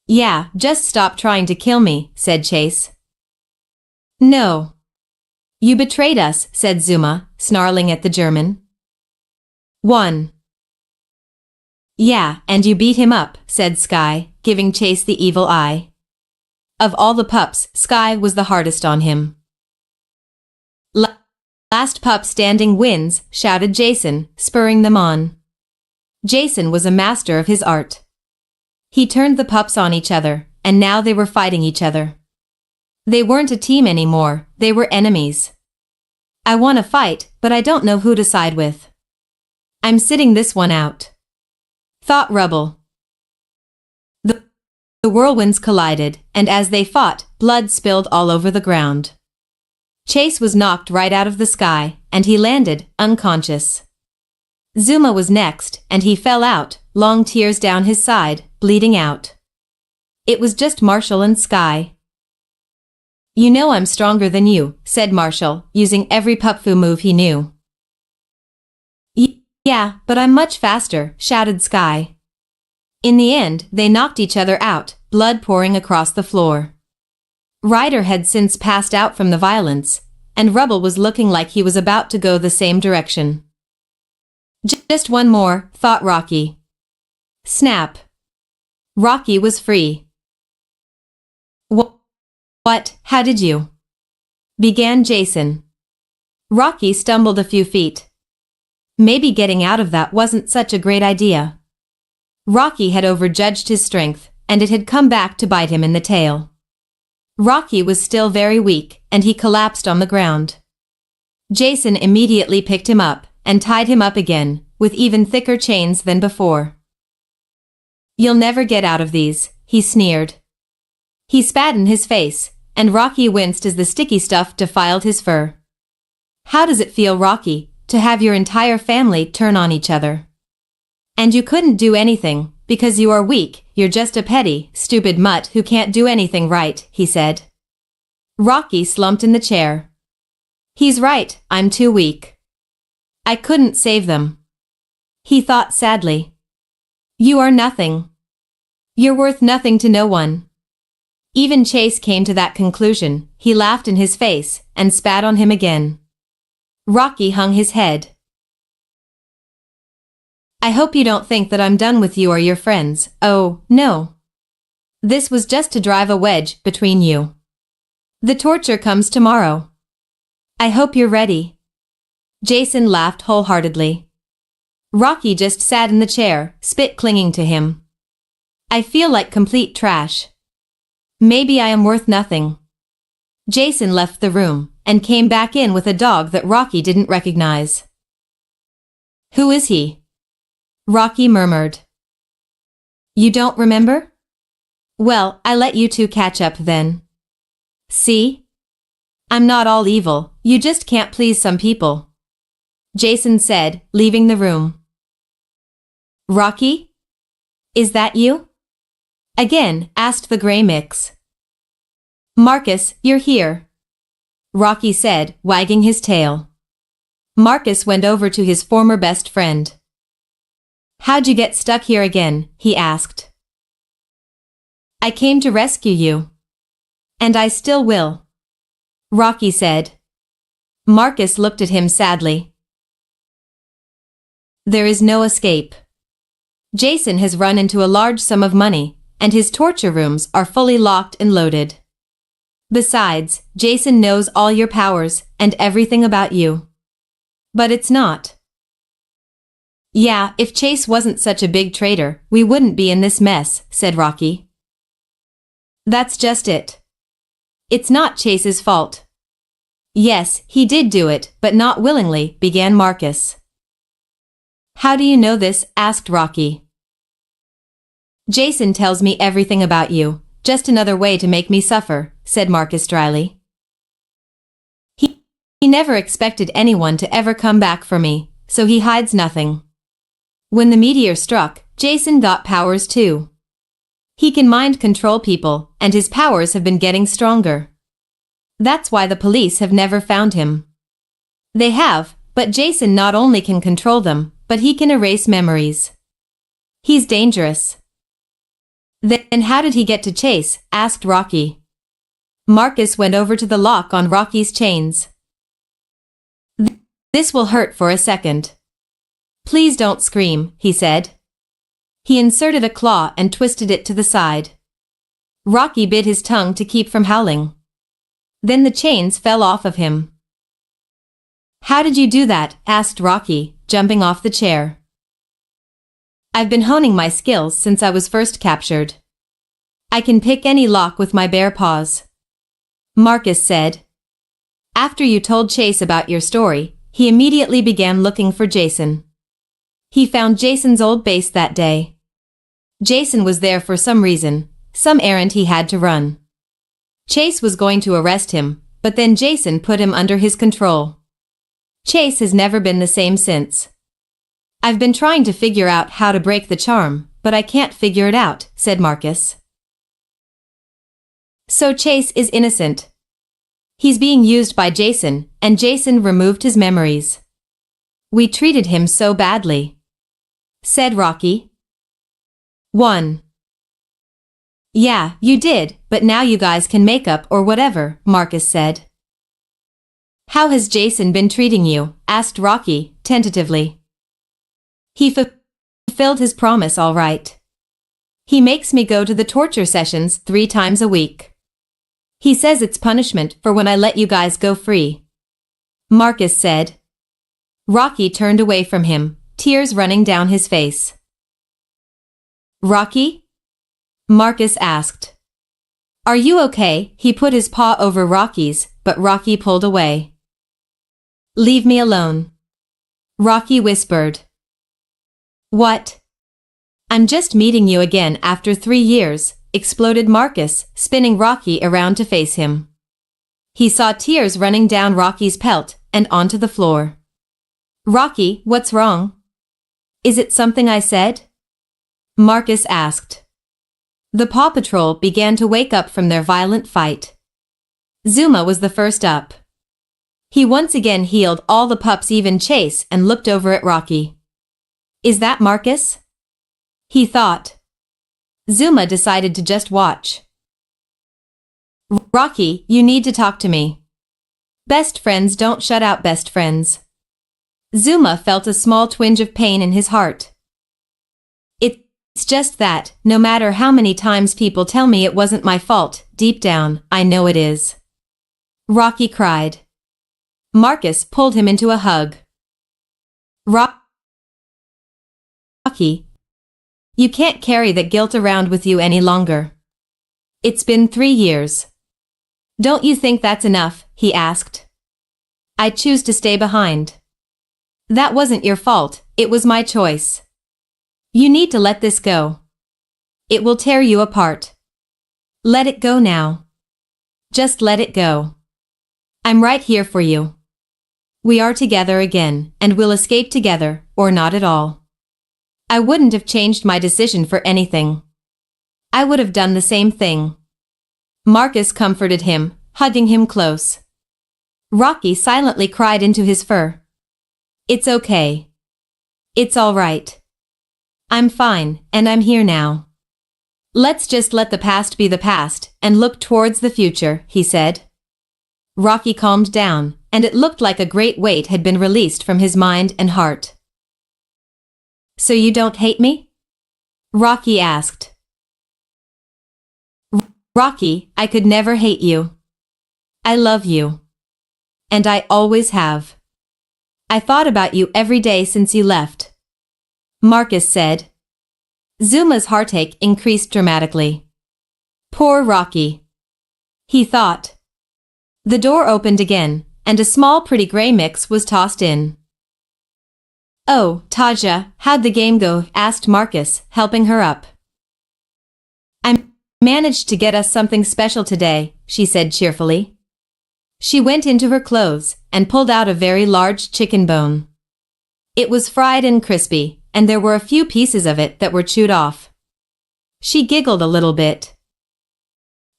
"Yeah, just stop trying to kill me," said Chase. "No. You betrayed us," said Zuma, snarling at the German. "1. Yeah, and you beat him up," said Sky, giving Chase the evil eye. Of all the pups, Sky was the hardest on him. "Last pup standing wins," shouted Jason, spurring them on. Jason was a master of his art. He turned the pups on each other, and now they were fighting each other. They weren't a team anymore, they were enemies. "I want to fight, but I don't know who to side with. I'm sitting this one out," thought Rubble. The whirlwinds collided, and as they fought, blood spilled all over the ground. Chase was knocked right out of the sky, and he landed, unconscious. Zuma was next, and he fell out, long tears down his side, bleeding out. It was just Marshall and Sky. "You know I'm stronger than you," said Marshall, using every pupfu move he knew. "Yeah, but I'm much faster," shouted Sky. In the end, they knocked each other out, blood pouring across the floor. Ryder had since passed out from the violence, and Rubble was looking like he was about to go the same direction. "Just one more," thought Rocky. Snap. Rocky was free. "What? How did you?" began Jason. Rocky stumbled a few feet. Maybe getting out of that wasn't such a great idea. Rocky had overjudged his strength, and it had come back to bite him in the tail. Rocky was still very weak, and he collapsed on the ground. Jason immediately picked him up, and tied him up again, with even thicker chains than before. "You'll never get out of these," he sneered. He spat in his face, and Rocky winced as the sticky stuff defiled his fur. "How does it feel, Rocky, to have your entire family turn on each other? And you couldn't do anything, because you are weak, you're just a petty, stupid mutt who can't do anything right," he said. Rocky slumped in the chair. "He's right, I'm too weak. I couldn't save them," he thought sadly. "You are nothing. You're worth nothing to no one." Even Chase came to that conclusion. He laughed in his face, and spat on him again. Rocky hung his head. "I hope you don't think that I'm done with you or your friends. Oh, no. This was just to drive a wedge between you. The torture comes tomorrow. I hope you're ready." Jason laughed wholeheartedly. Rocky just sat in the chair, spit clinging to him. "I feel like complete trash. Maybe I am worth nothing." Jason left the room, and came back in with a dog that Rocky didn't recognize. "Who is he?" Rocky murmured. "You don't remember? Well, I let you two catch up then. See? I'm not all evil, you just can't please some people," Jason said, leaving the room. "Rocky? Is that you?" Again, asked the gray mix. Marcus, you're here, Rocky said, wagging his tail. Marcus went over to his former best friend. How'd you get stuck here again? He asked. I came to rescue you. And I still will, Rocky said. Marcus looked at him sadly. There is no escape. Jason has run into a large sum of money, and his torture rooms are fully locked and loaded. Besides, Jason knows all your powers and everything about you. But it's not. Yeah, if Chase wasn't such a big traitor, we wouldn't be in this mess, said Rocky. That's just it. It's not Chase's fault. Yes, he did do it, but not willingly, began Marcus. How do you know this? Asked Rocky. Jason tells me everything about you, just another way to make me suffer, said Marcus dryly. He never expected anyone to ever come back for me, so he hides nothing. When the meteor struck, Jason got powers too. He can mind control people, and his powers have been getting stronger. That's why the police have never found him. They have, but Jason not only can control them, but he can erase memories. He's dangerous. Then how did he get to Chase? Asked Rocky. Marcus went over to the lock on Rocky's chains. This will hurt for a second. Please don't scream, he said. He inserted a claw and twisted it to the side. Rocky bit his tongue to keep from howling. Then the chains fell off of him. How did you do that? Asked Rocky, jumping off the chair. I've been honing my skills since I was first captured. I can pick any lock with my bare paws, Marcus said. After you told Chase about your story, he immediately began looking for Jason. He found Jason's old base that day. Jason was there for some reason, some errand he had to run. Chase was going to arrest him, but then Jason put him under his control. Chase has never been the same since. I've been trying to figure out how to break the charm, but I can't figure it out, said Marcus. So Chase is innocent. He's being used by Jason, and Jason removed his memories. We treated him so badly, said Rocky. 1. Yeah, you did, but now you guys can make up or whatever, Marcus said. How has Jason been treating you? Asked Rocky, tentatively. He fulfilled his promise all right. He makes me go to the torture sessions 3 times a week. He says it's punishment for when I let you guys go free, Marcus said. Rocky turned away from him, tears running down his face. Rocky? Marcus asked. Are you okay? He put his paw over Rocky's, but Rocky pulled away. Leave me alone, Rocky whispered. What? I'm just meeting you again after 3 years, exploded Marcus, spinning Rocky around to face him. He saw tears running down Rocky's pelt and onto the floor. Rocky, what's wrong? Is it something I said? Marcus asked. The Paw Patrol began to wake up from their violent fight. Zuma was the first up. He once again healed all the pups, even Chase, and looked over at Rocky. Is that Marcus? He thought. Zuma decided to just watch. Rocky, you need to talk to me. Best friends don't shut out best friends. Zuma felt a small twinge of pain in his heart. It's just that, no matter how many times people tell me it wasn't my fault, deep down, I know it is. Rocky cried. Marcus pulled him into a hug. Rocky, you can't carry that guilt around with you any longer. It's been 3 years. Don't you think that's enough? He asked. I choose to stay behind. That wasn't your fault, it was my choice. You need to let this go. It will tear you apart. Let it go now. Just let it go. I'm right here for you. We are together again, and we'll escape together, or not at all. I wouldn't have changed my decision for anything. I would have done the same thing. Marcus comforted him, hugging him close. Rocky silently cried into his fur. It's okay. It's all right. I'm fine, and I'm here now. Let's just let the past be the past and look towards the future, he said. Rocky calmed down, and it looked like a great weight had been released from his mind and heart. So you don't hate me? Rocky asked. Rocky, I could never hate you. I love you. And I always have. I thought about you every day since you left. Marcus said. Zuma's heartache increased dramatically. Poor Rocky. He thought. The door opened again, and a small pretty gray mix was tossed in. Oh, Taja, how'd the game go? Asked Marcus, helping her up. I managed to get us something special today, she said cheerfully. She went into her clothes and pulled out a very large chicken bone. It was fried and crispy, and there were a few pieces of it that were chewed off. She giggled a little bit.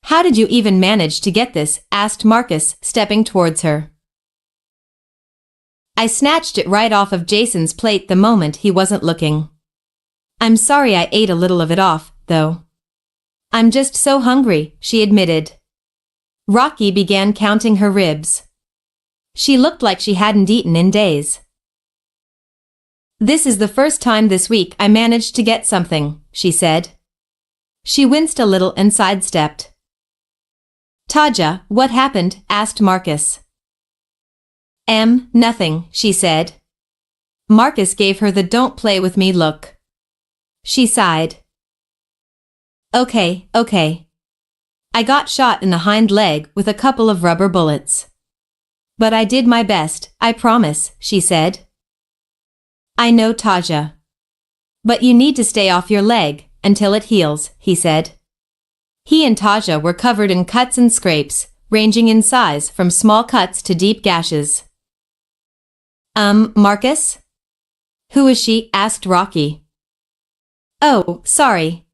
How did you even manage to get this? Asked Marcus, stepping towards her. I snatched it right off of Jason's plate the moment he wasn't looking. I'm sorry I ate a little of it off, though. I'm just so hungry, she admitted. Rocky began counting her ribs. She looked like she hadn't eaten in days. This is the first time this week I managed to get something, she said. She winced a little and sidestepped. Taja, what happened? Asked Marcus. Nothing, she said. Marcus gave her the don't play with me look. She sighed. Okay. I got shot in the hind leg with a couple of rubber bullets. But I did my best, I promise, she said. I know, Taja. But you need to stay off your leg until it heals, he said. He and Taja were covered in cuts and scrapes, ranging in size from small cuts to deep gashes. Marcus? Who is she? Asked Rocky. Oh, sorry.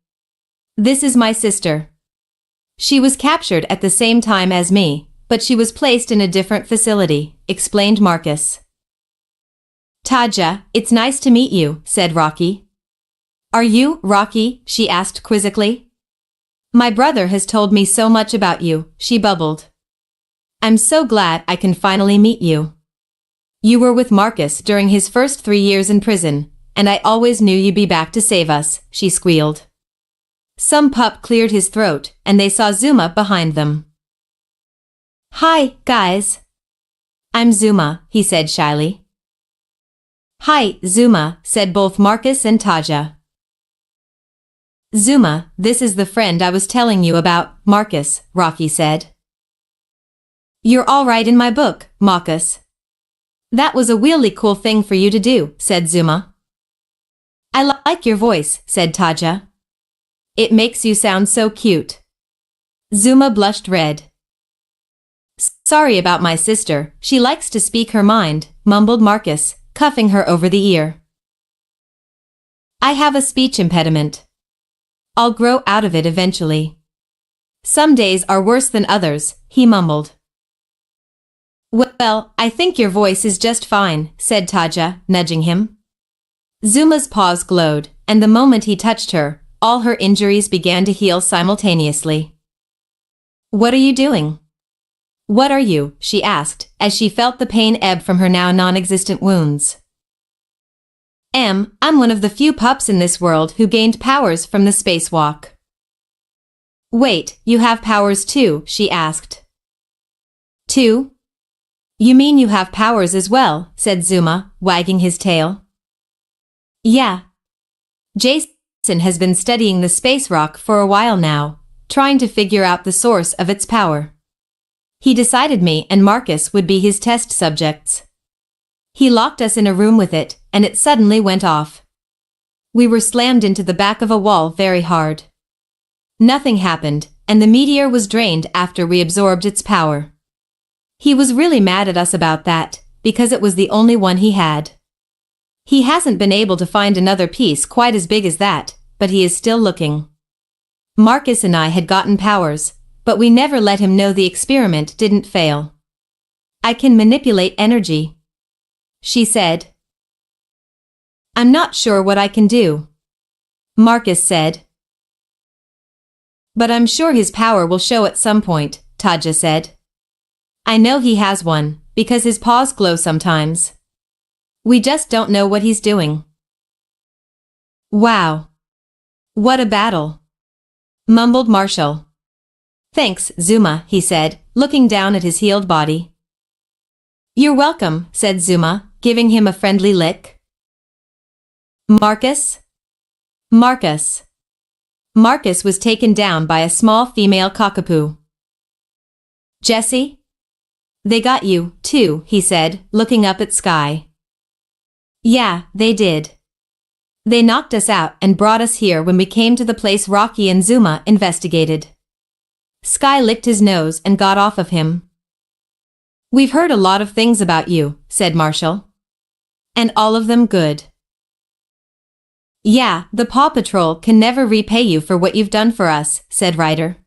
This is my sister. She was captured at the same time as me, but she was placed in a different facility, explained Marcus. Taja, it's nice to meet you, said Rocky. Are you, Rocky? She asked quizzically. My brother has told me so much about you, she bubbled. I'm so glad I can finally meet you. You were with Marcus during his first 3 years in prison, and I always knew you'd be back to save us, she squealed. Some pup cleared his throat, and they saw Zuma behind them. Hi, guys. I'm Zuma, he said shyly. Hi, Zuma, said both Marcus and Taja. Zuma, this is the friend I was telling you about, Marcus, Rocky said. You're all right in my book, Marcus. That was a really cool thing for you to do, said Zuma. I like your voice, said Taja. It makes you sound so cute. Zuma blushed red. Sorry about my sister, she likes to speak her mind, mumbled Marcus, cuffing her over the ear. I have a speech impediment. I'll grow out of it eventually. Some days are worse than others, he mumbled. Well, I think your voice is just fine, said Taja, nudging him. Zuma's paws glowed, and the moment he touched her, all her injuries began to heal simultaneously. What are you doing? What are you? She asked, as she felt the pain ebb from her now non-existent wounds. I'm one of the few pups in this world who gained powers from the spacewalk. Wait, you have powers too? She asked. Two? You mean you have powers as well? Said Zuma, wagging his tail. Yeah. Jason has been studying the space rock for a while now, trying to figure out the source of its power. He decided me and Marcus would be his test subjects. He locked us in a room with it, and it suddenly went off. We were slammed into the back of a wall very hard. Nothing happened, and the meteor was drained after we absorbed its power. He was really mad at us about that, because it was the only one he had. He hasn't been able to find another piece quite as big as that, but he is still looking. Marcus and I had gotten powers, but we never let him know the experiment didn't fail. I can manipulate energy, she said. I'm not sure what I can do, Marcus said. But I'm sure his power will show at some point, Taja said. I know he has one, because his paws glow sometimes. We just don't know what he's doing. Wow. What a battle, mumbled Marshall. Thanks, Zuma, he said, looking down at his healed body. You're welcome, said Zuma, giving him a friendly lick. Marcus? Marcus. Marcus was taken down by a small female cockapoo. Jesse? They got you, too, he said, looking up at Sky. Yeah, they did. They knocked us out and brought us here when we came to the place Rocky and Zuma investigated. Sky licked his nose and got off of him. We've heard a lot of things about you, said Marshall. And all of them good. Yeah, the Paw Patrol can never repay you for what you've done for us, said Ryder.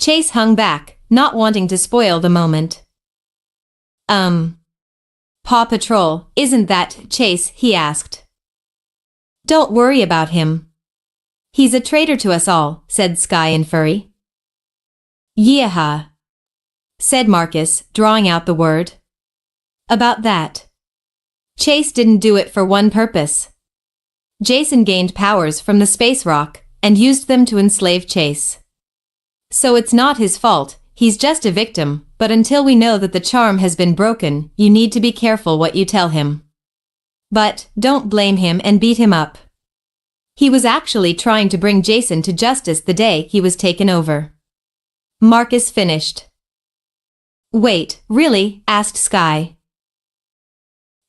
Chase hung back, not wanting to spoil the moment. Paw Patrol, isn't that Chase? He asked. Don't worry about him. He's a traitor to us all, said Sky and Furry. Yeehaw, said Marcus, drawing out the word. About that. Chase didn't do it for one purpose. Jason gained powers from the space rock and used them to enslave Chase. So it's not his fault, he's just a victim, but until we know that the charm has been broken, you need to be careful what you tell him. But don't blame him and beat him up. He was actually trying to bring Jason to justice the day he was taken over. Marcus finished. Wait, really? Asked Sky.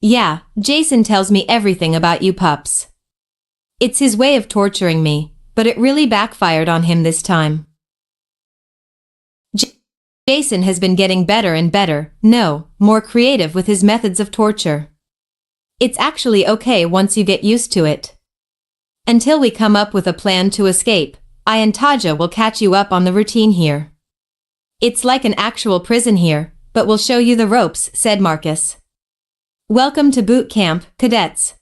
Yeah, Jason tells me everything about you pups. It's his way of torturing me, but it really backfired on him this time. Jason has been getting better and better, no, more creative with his methods of torture. It's actually okay once you get used to it. Until we come up with a plan to escape, I and Taja will catch you up on the routine here. It's like an actual prison here, but we'll show you the ropes, said Marcus. Welcome to boot camp, cadets.